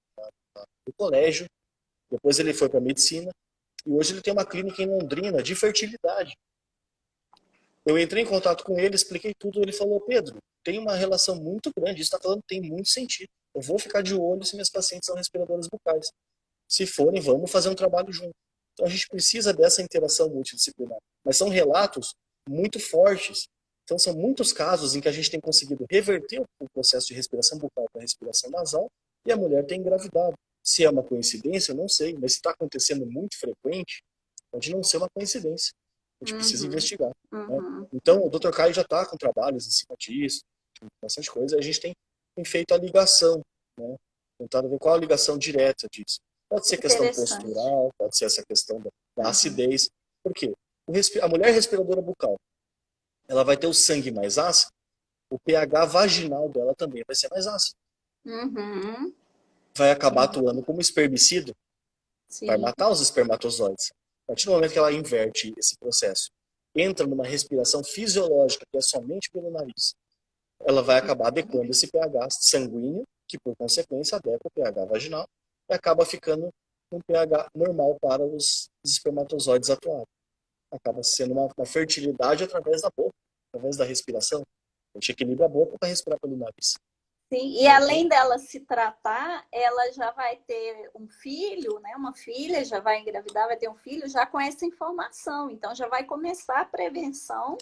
no colégio. Depois ele foi para medicina. E hoje ele tem uma clínica em Londrina de fertilidade. Eu entrei em contato com ele, expliquei tudo. Ele falou: Pedro, tem uma relação muito grande. Isso está falando tem muito sentido. Eu vou ficar de olho se minhas pacientes são respiradoras bucais. Se forem, vamos fazer um trabalho junto. Então a gente precisa dessa interação multidisciplinar. Mas são relatos muito fortes. Então são muitos casos em que a gente tem conseguido reverter o processo de respiração bucal para respiração nasal e a mulher tem engravidado. Se é uma coincidência, eu não sei. Mas se está acontecendo muito frequente, pode não ser uma coincidência. A gente precisa investigar. Né? Então, o Dr. Caio já está com trabalhos em cima disso, bastante coisa. A gente tem feito a ligação, né? Tentado ver qual a ligação direta disso. Pode ser questão postural, pode ser essa questão da acidez. Por quê? A mulher respiradora bucal, ela vai ter o sangue mais ácido, o pH vaginal dela também vai ser mais ácido. Vai acabar atuando como espermicida, vai matar os espermatozoides. A partir do momento que ela inverte esse processo, entra numa respiração fisiológica, que é somente pelo nariz, ela vai acabar adequando esse pH sanguíneo, que por consequência adequa o pH vaginal, e acaba ficando um pH normal para os espermatozoides atuarem. Acaba sendo uma fertilidade através da boca, através da respiração. A gente equilibra a boca para respirar pelo nariz.
Sim, e além dela se tratar, ela já vai ter um filho, né? Uma filha, já vai engravidar, vai ter um filho já com essa informação. Então já vai começar a prevenção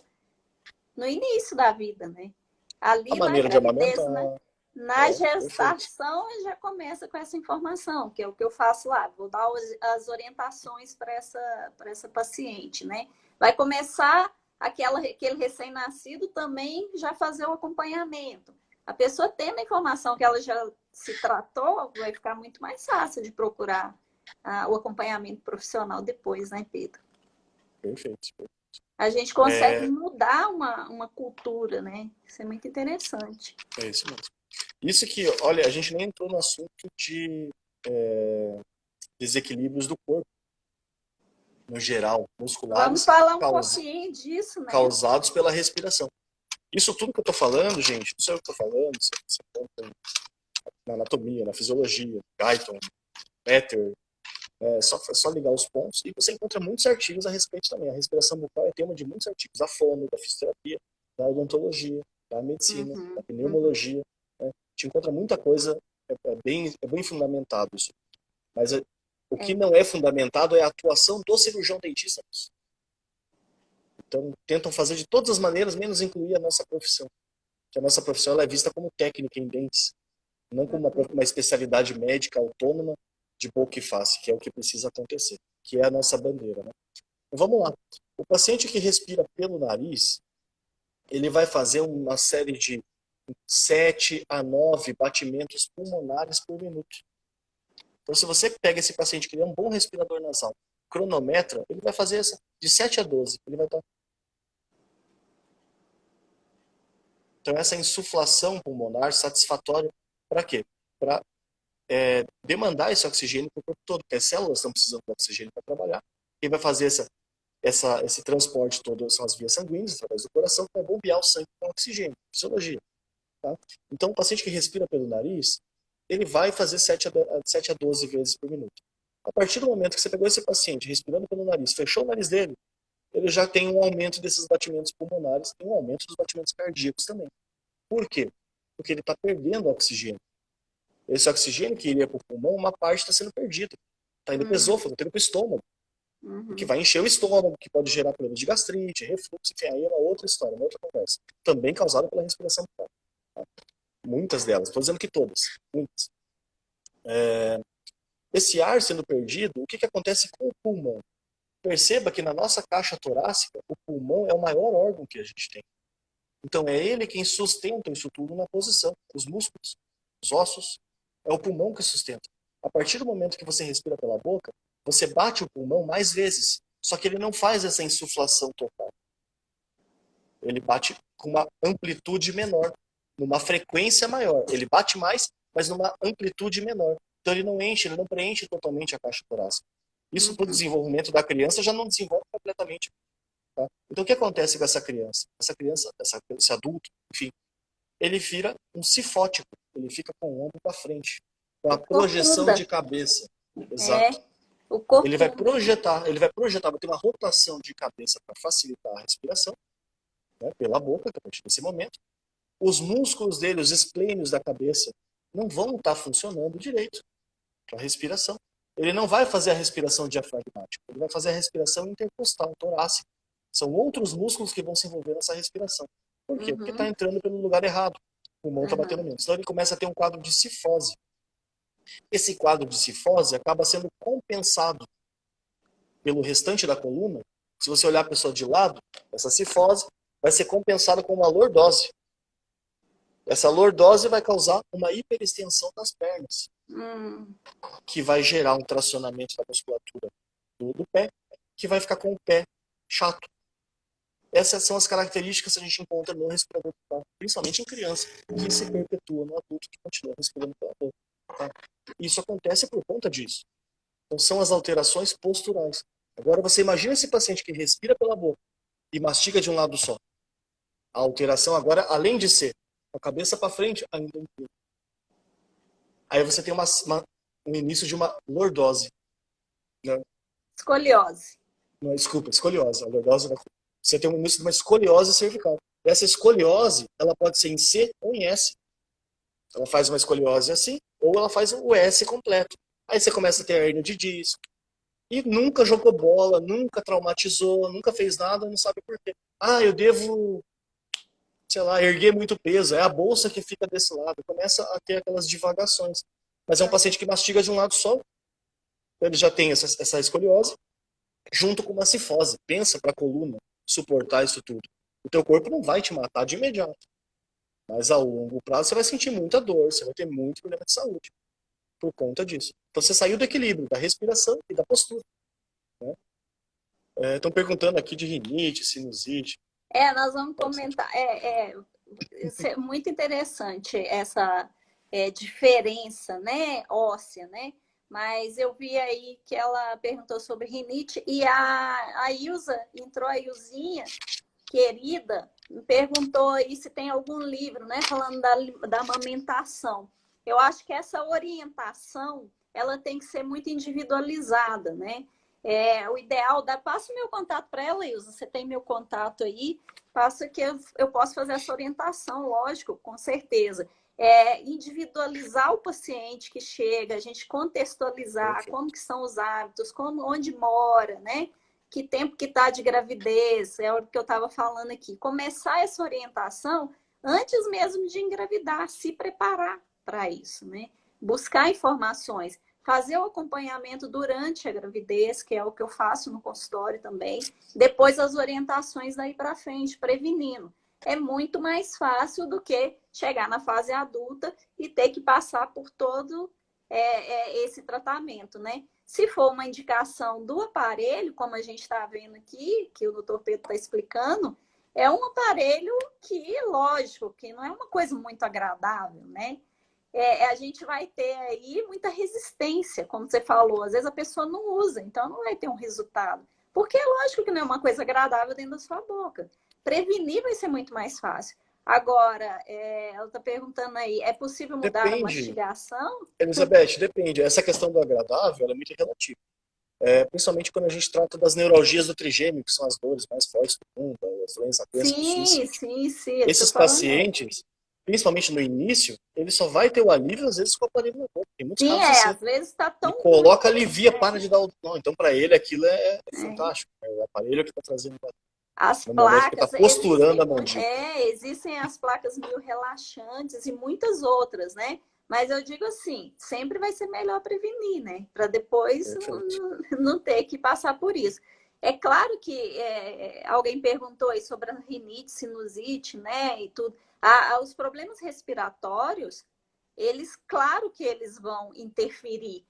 no início da vida, né? Ali
a maneira
na gravidez,
de amamentar,
né? Na gestação já começa com essa informação, que é o que eu faço lá. Vou dar as orientações para essa paciente, né? Vai começar aquele recém-nascido também já fazer o acompanhamento. A pessoa tendo a informação que ela já se tratou, vai ficar muito mais fácil de procurar o acompanhamento profissional depois, né, Pedro?
Perfeito.
A gente consegue mudar uma cultura, né? Isso é muito interessante.
É isso mesmo. Isso que, olha, a gente nem entrou no assunto de desequilíbrios do corpo, no geral, musculares.
Vamos falar um pouquinho disso, né?
Causados pela respiração. Isso tudo que eu estou falando, gente, não sei o que eu estou falando, você conta na anatomia, na fisiologia, Guyton, Peter, só ligar os pontos e você encontra muitos artigos a respeito também. A respiração bucal é tema de muitos artigos, da fono, da fisioterapia, da odontologia, da medicina, da pneumologia. Né? A gente encontra muita coisa, é bem fundamentado isso. Mas o que não é fundamentado é a atuação do cirurgião dentista. Então, tentam fazer de todas as maneiras, menos incluir a nossa profissão. Que a nossa profissão ela é vista como técnica em dentes, não como uma especialidade médica autônoma de boca e face, que é o que precisa acontecer, que é a nossa bandeira. Né? Então, vamos lá. O paciente que respira pelo nariz, ele vai fazer uma série de 7 a 9 batimentos pulmonares por minuto. Então, se você pega esse paciente que é um bom respirador nasal, cronometra, ele vai fazer essa, de 7 a 12. Ele vai estar... Então, essa insuflação pulmonar satisfatória, para quê? Para demandar esse oxigênio para o corpo todo, porque as células estão precisando de oxigênio para trabalhar. Quem vai fazer esse transporte todo são as vias sanguíneas, através do coração, que vai bombear o sangue com oxigênio, fisiologia. Tá? Então, o paciente que respira pelo nariz, ele vai fazer 7 a 12 vezes por minuto. A partir do momento que você pegou esse paciente respirando pelo nariz, fechou o nariz dele, ele já tem um aumento desses batimentos pulmonares e um aumento dos batimentos cardíacos também. Por quê? Porque ele está perdendo oxigênio. Esse oxigênio que iria para o pulmão, uma parte está sendo perdida. Está indo para o esôfago, está indo para o estômago. O que vai encher o estômago, que pode gerar problemas de gastrite, refluxo, enfim, aí é uma outra história, uma outra conversa. Também causada pela respiração pulmonar. Tá? Muitas delas, estou dizendo que todas, muitas. Esse ar sendo perdido, o que acontece com o pulmão? Perceba que na nossa caixa torácica, o pulmão é o maior órgão que a gente tem. Então é ele quem sustenta isso tudo na posição. Os músculos, os ossos, é o pulmão que sustenta. A partir do momento que você respira pela boca, você bate o pulmão mais vezes. Só que ele não faz essa insuflação total. Ele bate com uma amplitude menor, numa frequência maior. Ele bate mais, mas numa amplitude menor. Então ele não enche, ele não preenche totalmente a caixa torácica. Isso para o desenvolvimento da criança já não desenvolve completamente. Tá? Então o que acontece com essa criança? Esse adulto, enfim, ele vira um cifótico. Ele fica com o ombro para frente, com a projeção de cabeça. Exato.
O corpo
ele vai projetar, vai ter uma rotação de cabeça para facilitar a respiração, né, pela boca, a partir desse momento. Os músculos dele, os esplênios da cabeça, não vão estar funcionando direito para a respiração. Ele não vai fazer a respiração diafragmática, ele vai fazer a respiração intercostal, torácica. São outros músculos que vão se envolver nessa respiração. Por quê? Porque está entrando pelo lugar errado. O pulmão está batendo menos. Então ele começa a ter um quadro de cifose. Esse quadro de cifose acaba sendo compensado pelo restante da coluna. Se você olhar a pessoa de lado, essa cifose vai ser compensada com uma lordose. Essa lordose vai causar uma hiperextensão das pernas, que vai gerar um tracionamento da musculatura do pé, que vai ficar com o pé chato. Essas são as características que a gente encontra no respirador bucal, principalmente em criança, que se perpetua no adulto que continua respirando pela boca. Tá? Isso acontece por conta disso. Então são as alterações posturais. Agora você imagina esse paciente que respira pela boca e mastiga de um lado só. A alteração agora, além de ser a cabeça para frente, ainda inclui. Aí você tem um início de uma lordose. Né?
Escoliose.
Não, desculpa, escoliose. A lordose você tem um início de uma escoliose cervical. Essa escoliose, ela pode ser em C ou em S. Ela faz uma escoliose assim, ou ela faz o S completo. Aí você começa a ter hernia de disco. E nunca jogou bola, nunca traumatizou, nunca fez nada, não sabe por quê. Ah, eu devo, sei lá, erguer muito peso. É a bolsa que fica desse lado. Começa a ter aquelas divagações. Mas é um paciente que mastiga de um lado só. Ele já tem essa escoliose, junto com uma cifose. Pensa para a coluna suportar isso tudo. O teu corpo não vai te matar de imediato. Mas a longo prazo você vai sentir muita dor, você vai ter muito problema de saúde por conta disso. Então você saiu do equilíbrio, da respiração e da postura. Né? Estão perguntando aqui de rinite, sinusite.
Nós vamos comentar. Isso é muito interessante, essa diferença, né, óssea, né? Mas eu vi aí que ela perguntou sobre rinite e a Ilza, entrou a Ilzinha, querida, me perguntou aí se tem algum livro, né, falando da amamentação. Eu acho que essa orientação, ela tem que ser muito individualizada, né? O ideal, passa o meu contato para ela, Ilza, você tem meu contato aí, passa que eu posso fazer essa orientação, lógico, com certeza. Individualizar o paciente que chega, a gente contextualizar como que são os hábitos, onde mora, né? Que tempo que está de gravidez, é o que eu estava falando aqui. Começar essa orientação antes mesmo de engravidar, se preparar para isso, né? Buscar informações. fazer o acompanhamento durante a gravidez, que é o que eu faço no consultório também, depois as orientações daí para frente, prevenindo. É muito mais fácil do que chegar na fase adulta e ter que passar por todo esse tratamento, né? Se for uma indicação do aparelho, como a gente está vendo aqui, que o doutor Pedro está explicando, é um aparelho que, lógico, que não é uma coisa muito agradável, né? A gente vai ter aí muita resistência, como você falou. Às vezes a pessoa não usa, então não vai ter um resultado. Porque é lógico que não é uma coisa agradável dentro da sua boca. Prevenir vai ser muito mais fácil. Agora, ela está perguntando aí, é possível mudar a
Depende,
mastigação?
Elizabeth, depende. Essa questão do agradável, ela é muito relativa. Principalmente quando a gente trata das neuralgias do trigêmeo, que são as dores mais fortes do mundo, as doenças, a doença do
Sim,
suicídio.
sim, sim. Eu estou
Esses
falando.
pacientes, principalmente no início, ele só vai ter o alívio, às vezes, com o aparelho na boca. Tem muitos
Sim,
casos assim.
às vezes está
Ele
tão ruim.
coloca, alivia, para de dar o... Não, então, para ele, aquilo é fantástico. É o aparelho que está trazendo...
As
No momento que está
placas,
posturando a mandíbula.
existem as placas meio relaxantes e muitas outras, né? Mas eu digo assim, sempre vai ser melhor prevenir, né? Para depois não ter que passar por isso. É claro que alguém perguntou aí sobre a rinite, sinusite, né? E tudo. Os problemas respiratórios, claro que eles vão interferir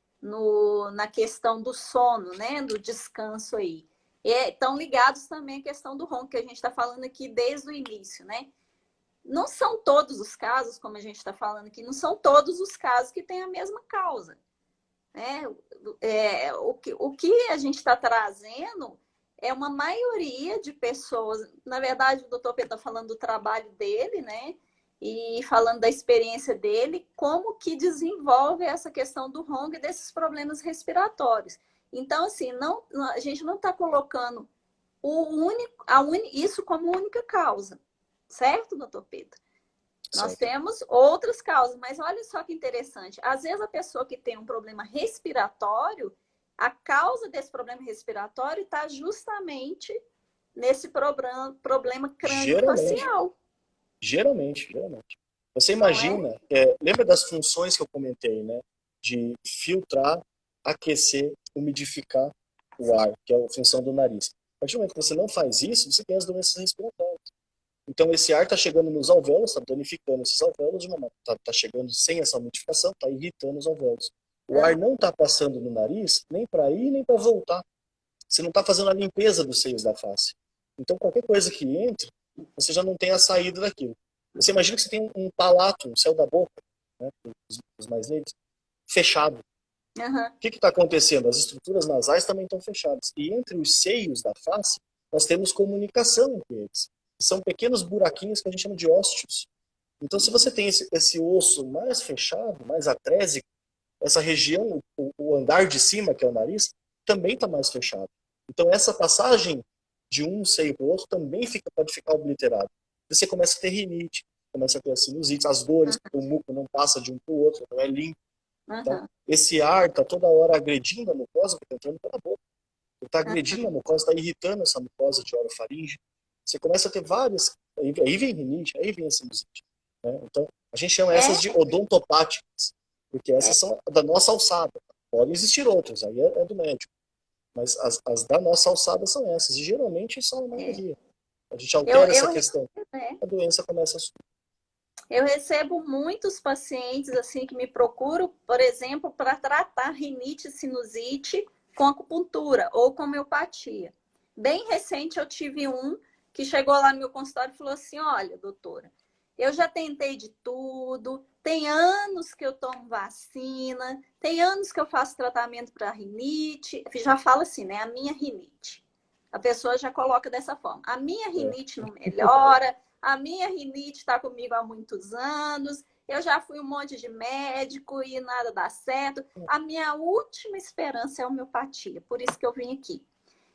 na questão do sono, né? Do descanso aí. Estão ligados também à questão do ronco, que a gente está falando aqui desde o início, né? Não são todos os casos, como a gente está falando aqui, não são todos os casos que têm a mesma causa. Né? O que a gente está trazendo é uma maioria de pessoas. Na verdade, o doutor Pedro está falando do trabalho dele, né? E falando da experiência dele, como que desenvolve essa questão do ronco e desses problemas respiratórios. Então, assim, a gente não está colocando isso como única causa, certo, doutor Pedro? Nós
Certo.
temos outras causas, mas olha só que interessante. Às vezes a pessoa que tem um problema respiratório, a causa desse problema respiratório está justamente nesse problema crânio-facial.
Geralmente. Você
Não é?
imagina, lembra das funções que eu comentei, né? De filtrar, aquecer, umidificar o ar, que é a função do nariz. A partir do momento que você não faz isso, você tem as doenças respiratórias. Então esse ar está chegando nos alvéolos, está danificando esses alvéolos, está chegando sem essa umidificação, está irritando os alvéolos. O ar não está passando no nariz, nem para ir, nem para voltar. Você não está fazendo a limpeza dos seios da face. Então qualquer coisa que entre, você já não tem a saída daquilo. Você imagina que você tem um palato, um céu da boca, né, os mais leigos, fechado. O que está acontecendo? As estruturas nasais também estão fechadas. E entre os seios da face, nós temos comunicação entre eles. São pequenos buraquinhos que a gente chama de ósteos. Então, se você tem esse osso mais fechado, mais atrésico, essa região, o andar de cima, que é o nariz, também está mais fechado. Então, essa passagem de um seio para o outro também pode ficar obliterado. Você começa a ter rinite, começa a ter a sinusite, as dores, porque o muco não passa de um para o outro, não é limpo. Então, esse ar está toda hora agredindo a mucosa, que está entrando pela boca. Ele está agredindo a mucosa, está irritando essa mucosa de orofaringe. Você começa a ter várias. Aí vem rinite, aí vem a sinusite. Né? Então, a gente chama essas de odontopáticas, porque essas são da nossa alçada. Podem existir outras, aí é do médico. Mas as da nossa alçada são essas, e geralmente são a maioria. A gente altera essa questão. A doença começa a subir.
Eu recebo muitos pacientes assim que me procuram, por exemplo, para tratar rinite e sinusite com acupuntura ou com homeopatia. Bem recente eu tive um que chegou lá no meu consultório e falou assim: olha, doutora, eu já tentei de tudo, tem anos que eu tomo vacina, tem anos que eu faço tratamento para rinite. Já fala assim, né? A minha rinite. A pessoa já coloca dessa forma. A minha rinite não melhora, a minha rinite está comigo há muitos anos, eu já fui um monte de médico e nada dá certo. A minha última esperança é a homeopatia, por isso que eu vim aqui.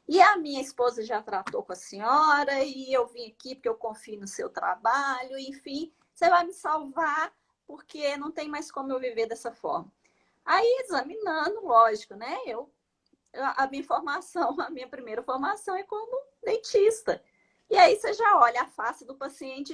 E a minha esposa já tratou com a senhora, e eu vim aqui porque eu confio no seu trabalho, enfim, você vai me salvar, porque não tem mais como eu viver dessa forma. Aí, examinando, lógico, né? A minha formação, a minha primeira formação é como dentista. E aí você já olha a face do paciente,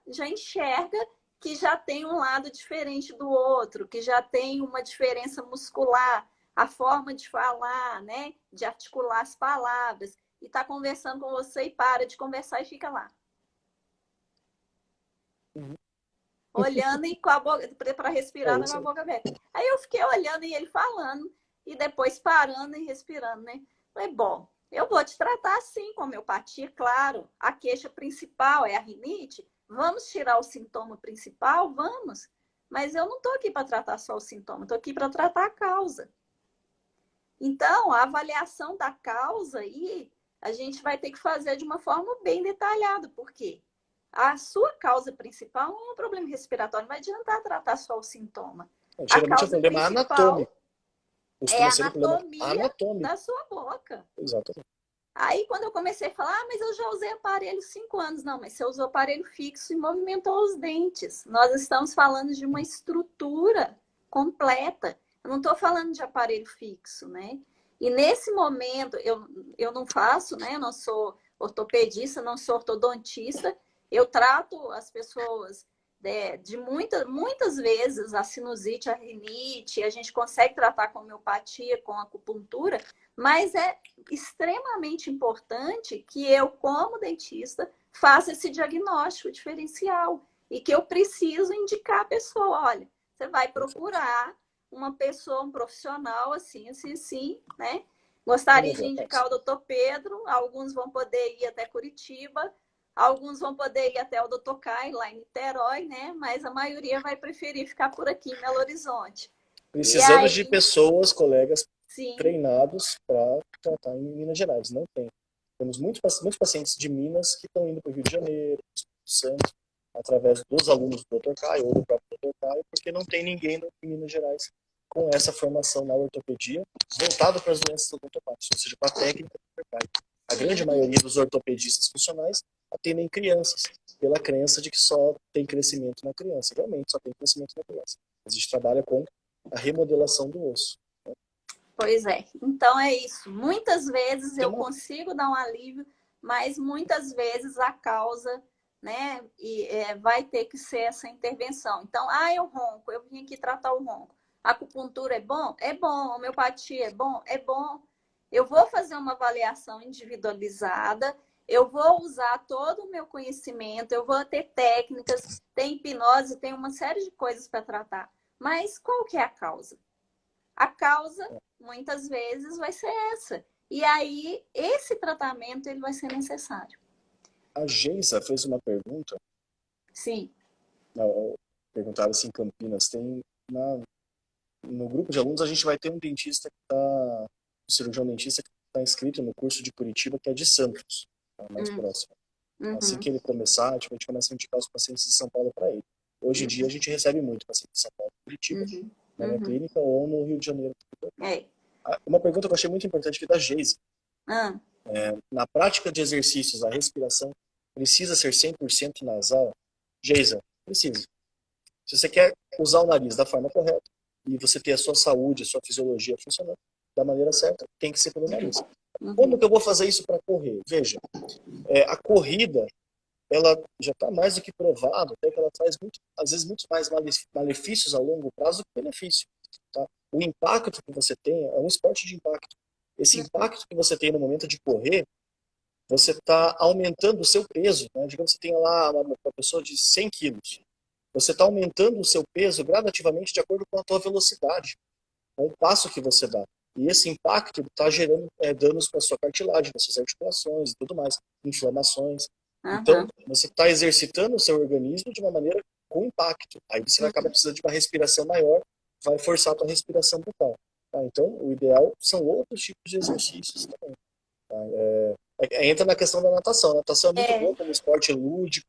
já enxerga que já tem um lado diferente do outro, que já tem uma diferença muscular, a forma de falar, né? De articular as palavras. E tá conversando com você e para de conversar e fica lá. Olhando e com a boca, para respirar com a boca aberta. Aí eu fiquei olhando e ele falando, e depois parando e respirando, né? Falei, bom, eu vou te tratar assim, com homeopatia, claro. A queixa principal é a rinite. Vamos tirar o sintoma principal? Vamos. Mas eu não estou aqui para tratar só o sintoma, estou aqui para tratar a causa. Então, a avaliação da causa aí, a gente vai ter que fazer de uma forma bem detalhada. Por quê? A sua causa principal não é um problema respiratório, não vai adiantar tratar só o sintoma.
Geralmente é um problema anatômico.
É a anatomia da sua boca.
Exatamente.
Aí, quando eu comecei a falar, mas eu já usei aparelho 5 anos. Não, mas você usou aparelho fixo e movimentou os dentes. Nós estamos falando de uma estrutura completa. Eu não estou falando de aparelho fixo, né? E nesse momento, eu não faço, né? Eu não sou ortopedista, não sou ortodontista. Eu trato as pessoas de muitas vezes a sinusite, a rinite, a gente consegue tratar com homeopatia, com acupuntura, mas é extremamente importante que eu, como dentista, faça esse diagnóstico diferencial e que eu preciso indicar a pessoa, olha, você vai procurar uma pessoa, um profissional assim, né? Gostaria de indicar o doutor Pedro, alguns vão poder ir até Curitiba, alguns vão poder ir até o Dr. Caio, lá em Niterói, né? Mas a maioria vai preferir ficar por aqui em Belo Horizonte.
Precisamos de pessoas, colegas, treinados para tratar em Minas Gerais. Não tem. Temos muitos pacientes de Minas que estão indo para o Rio de Janeiro, Espírito Santo, através dos alunos do Dr. Caio ou do próprio Dr. Caio, porque não tem ninguém em Minas Gerais com essa formação na ortopedia voltado para as doenças odontopáticas, ou seja, para a técnica do Dr. Caio. A grande maioria dos ortopedistas funcionais atendem crianças, pela crença de que só tem crescimento na criança. Realmente, só tem crescimento na criança. A gente trabalha com a remodelação do osso. Né?
Pois é. Então é isso. Muitas vezes eu consigo dar um alívio, mas muitas vezes a causa, né, vai ter que ser essa intervenção. Então, eu ronco, eu vim aqui tratar o ronco. Acupuntura é bom? É bom. Homeopatia é bom? É bom. Eu vou fazer uma avaliação individualizada, eu vou usar todo o meu conhecimento, eu vou ter técnicas, tem hipnose, tem uma série de coisas para tratar. Mas qual que é a causa? A causa, muitas vezes, vai ser essa. E aí, esse tratamento ele vai ser necessário.
A Geisa fez uma pergunta.
Sim.
Perguntaram se em Campinas tem... No grupo de alunos, a gente vai ter um dentista que está... Um cirurgião dentista que está inscrito no curso de Curitiba, que é de Santos. Mais próximo. Assim que ele começar, a gente começa a indicar os pacientes de São Paulo para ele. Hoje em dia a gente recebe muito paciente de São Paulo, Curitiba, na minha clínica ou no Rio de Janeiro. Uma pergunta que eu achei muito importante aqui da Geise. Na prática de exercícios, a respiração precisa ser 100% nasal? Geisa, precisa. Se você quer usar o nariz da forma correta e você ter a sua saúde, a sua fisiologia funcionando da maneira certa, tem que ser pelo nariz. Como que eu vou fazer isso para correr? Veja, a corrida, ela já está mais do que provado, até que ela traz, às vezes, muito mais malefícios a longo prazo do que benefício. Tá? O impacto que você tem é um esporte de impacto. Esse impacto que você tem no momento de correr, você está aumentando o seu peso. Né? Digamos que você tenha lá uma pessoa de 100 quilos. Você está aumentando o seu peso gradativamente de acordo com a tua velocidade, com o passo que você dá. E esse impacto está gerando danos para a sua cartilagem, para suas articulações e tudo mais, inflamações. Então, você está exercitando o seu organismo de uma maneira com impacto. Aí você acaba precisando de uma respiração maior, vai forçar a tua respiração bucal. Tá? Então, o ideal são outros tipos de exercícios também. Tá? Entra na questão da natação. A natação é muito boa como esporte lúdico,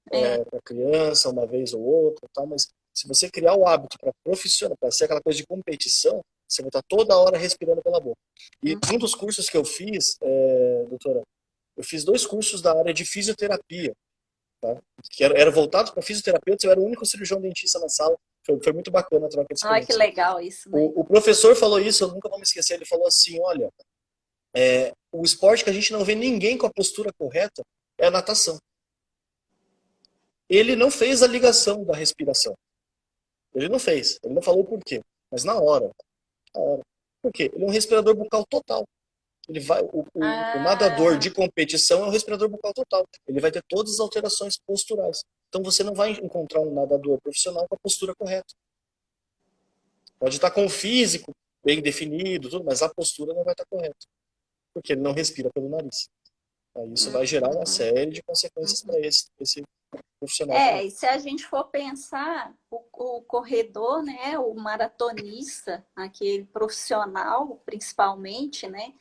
para criança, uma vez ou outra, tá? Mas se você criar o hábito para profissional, para ser aquela coisa de competição, você vai estar toda hora respirando pela boca. E um dos cursos que eu fiz, doutora, eu fiz 2 cursos da área de fisioterapia, tá? Que era voltado para fisioterapeutas, eu era o único cirurgião dentista na sala, foi muito bacana a troca de experiência.
Olha que legal isso, né?
O professor falou isso, eu nunca vou me esquecer, ele falou assim, olha, o esporte que a gente não vê ninguém com a postura correta é a natação. Ele não fez a ligação da respiração. Ele não fez, ele não falou por quê, mas na hora. Por quê? Ele é um respirador bucal total. Ele vai, o nadador
Ah,
de competição é um respirador bucal total. Ele vai ter todas as alterações posturais. Então você não vai encontrar um nadador profissional com a postura correta. Pode estar com o físico bem definido, tudo, mas a postura não vai estar correta. Porque ele não respira pelo nariz. Aí isso vai gerar uma
uhum.
série de consequências para esse profissional também.
E se a gente for pensar, o corredor, né, o maratonista, aquele profissional, principalmente, né,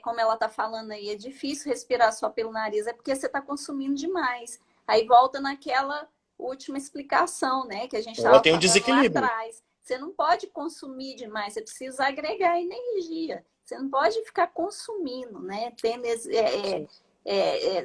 como ela está falando aí, é difícil respirar só pelo nariz, é porque você está consumindo demais. Aí volta naquela última explicação, né, que a gente
Ela
estava
tem um
falando lá
desequilíbrio.
atrás. Você não pode consumir demais, você precisa agregar energia. Você não pode ficar consumindo, né, tendo
Sim.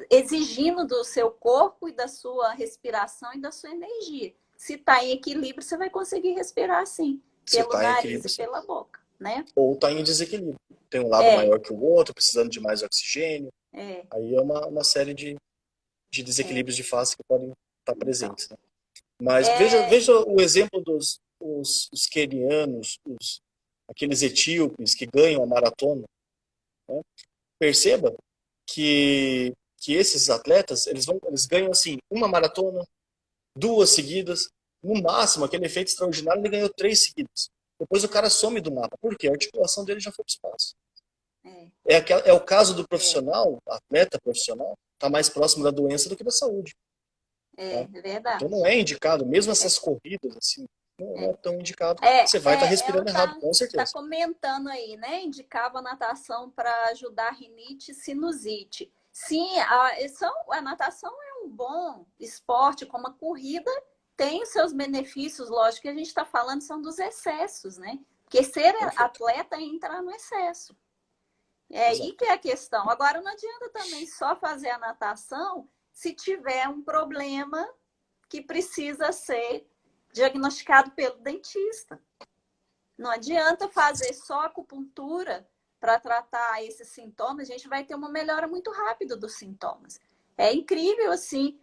exigindo do seu corpo e da sua respiração e da sua energia. Se está em equilíbrio, você vai conseguir respirar assim,
Se
pelo
está em
nariz e
equilíbrio, sim.
pela boca, né?
Ou está em desequilíbrio. Tem um lado
É,
maior que o outro, precisando de mais oxigênio.
é,
Aí é uma série de
é.
desequilíbrios de face que podem estar
Então,
presentes. Né? Mas veja,
é,
veja o exemplo dos os quenianos, aqueles etíopes que ganham a maratona. Né? Perceba que esses atletas eles ganham assim uma maratona, duas seguidas, no máximo aquele efeito extraordinário ele ganhou três seguidas. Depois o cara some do mapa. Por quê? A articulação dele já foi para o espaço.
é,
É o caso do
é,
profissional, atleta profissional, está mais próximo da doença do que da saúde. Tá?
é
Então
verdade.
não é indicado, mesmo
É,
essas corridas, assim, não é
é.
tão indicado. Você vai estar
Ela
respirando errado, com
tá
certeza.
comentando aí, né? Indicava a natação para ajudar a rinite e sinusite. Sim, a natação é um bom esporte, como a corrida tem os seus benefícios, lógico que a gente está falando são dos excessos, né? Porque ser
Perfeito.
atleta é entrar no excesso. É aí que
Exato.
é a questão. Agora, não adianta também só fazer a natação se tiver um problema que precisa ser diagnosticado pelo dentista. Não adianta fazer só acupuntura para tratar esses sintomas, a gente vai ter uma melhora muito rápida dos sintomas. É incrível, assim,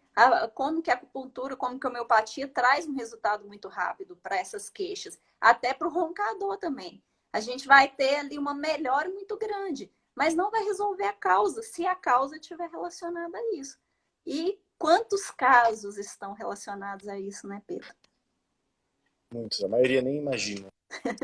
como que a acupuntura, como que a homeopatia traz um resultado muito rápido para essas queixas, até para o roncador também. A gente vai ter ali uma melhora muito grande, mas não vai resolver a causa, se a causa estiver relacionada a isso. E quantos casos estão relacionados a isso, né, Pedro?
Muitos. A maioria nem imagina. Né?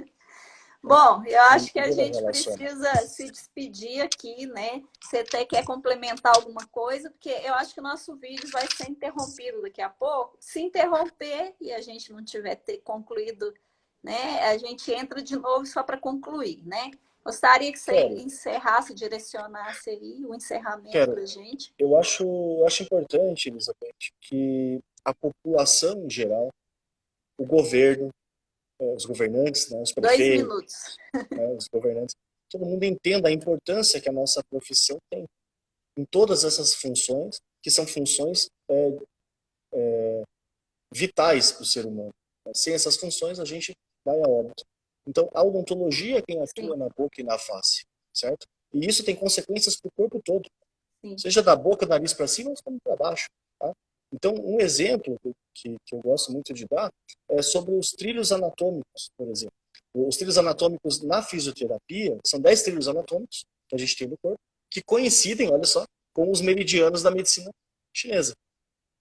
Bom, eu
E
acho que a
não
gente
relaciona.
precisa se despedir aqui, né? Você até quer complementar alguma coisa, porque eu acho que o nosso vídeo vai ser interrompido daqui a pouco. Se interromper e a gente não tiver concluído, né? A gente entra de novo só para concluir, né? Gostaria que você
Quero,
encerrasse, direcionasse aí o encerramento
quero.
para a gente.
Eu acho importante, Elizabeth, que a população em geral, o governo, os governantes, né, os
2 minutos.
prefeitos, né, os governantes, todo mundo entenda a importância que a nossa profissão tem em todas essas funções, que são funções vitais para o ser humano. Sem essas funções, a gente vai a óbito. Então, a odontologia é quem atua
Sim,
na boca e na face, certo? E isso tem consequências para o corpo todo,
sim.
seja da boca, nariz para cima ou para baixo. Tá? Então, um exemplo que eu gosto muito de dar é sobre os trilhos anatômicos, por exemplo. Os trilhos anatômicos na fisioterapia, são 10 trilhos anatômicos que a gente tem no corpo, que coincidem, olha só, com os meridianos da medicina chinesa,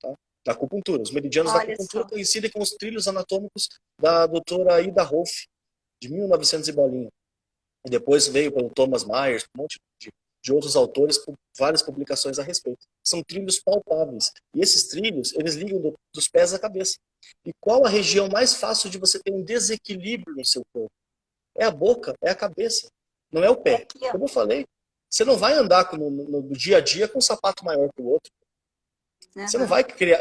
tá? Da acupuntura. Os meridianos da
Olha
acupuntura
só.
coincidem com os trilhos anatômicos da doutora Ida Rolf, de 1900 e bolinha. E depois veio pelo Thomas Myers, um monte de outros autores, com várias publicações a respeito. São trilhos palpáveis. E esses trilhos, eles ligam dos pés à cabeça. E qual a região mais fácil de você ter um desequilíbrio no seu corpo? É a boca, é a cabeça, não é o
É
pé.
aqui, ó.
Como eu falei, você não vai andar no dia a dia com um sapato maior que o outro.
Aham,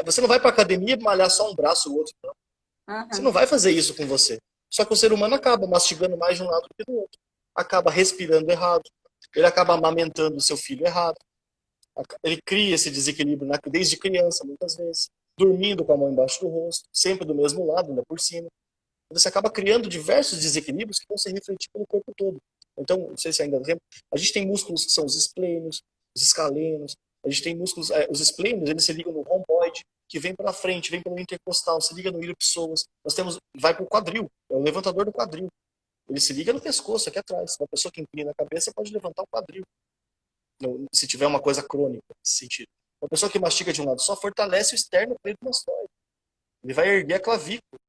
Você não vai para academia e malhar só um braço ou outro. Não. Você não
aham.
vai fazer isso com você. Só que o ser humano acaba mastigando mais de um lado do que do outro. Acaba respirando errado. Ele acaba amamentando o seu filho errado. Ele cria esse desequilíbrio desde criança, muitas vezes. Dormindo com a mão embaixo do rosto, sempre do mesmo lado, ainda por cima. Você acaba criando diversos desequilíbrios que vão se refletir pelo corpo todo. Então, não sei se ainda lembra, a gente tem músculos que são os esplênios, os escalenos, a gente tem músculos, os esplênios, eles se ligam no romboide, que vem pela frente, vem pelo intercostal, se liga no ilho psoas. Nós temos, vai para o quadril, é o levantador do quadril. ele se liga no pescoço, aqui atrás. Uma pessoa que inclina a cabeça pode levantar o quadril, se tiver uma coisa crônica nesse sentido. Uma pessoa que mastiga de um lado só fortalece o externo pleurimastóide. Ele vai erguer a clavícula.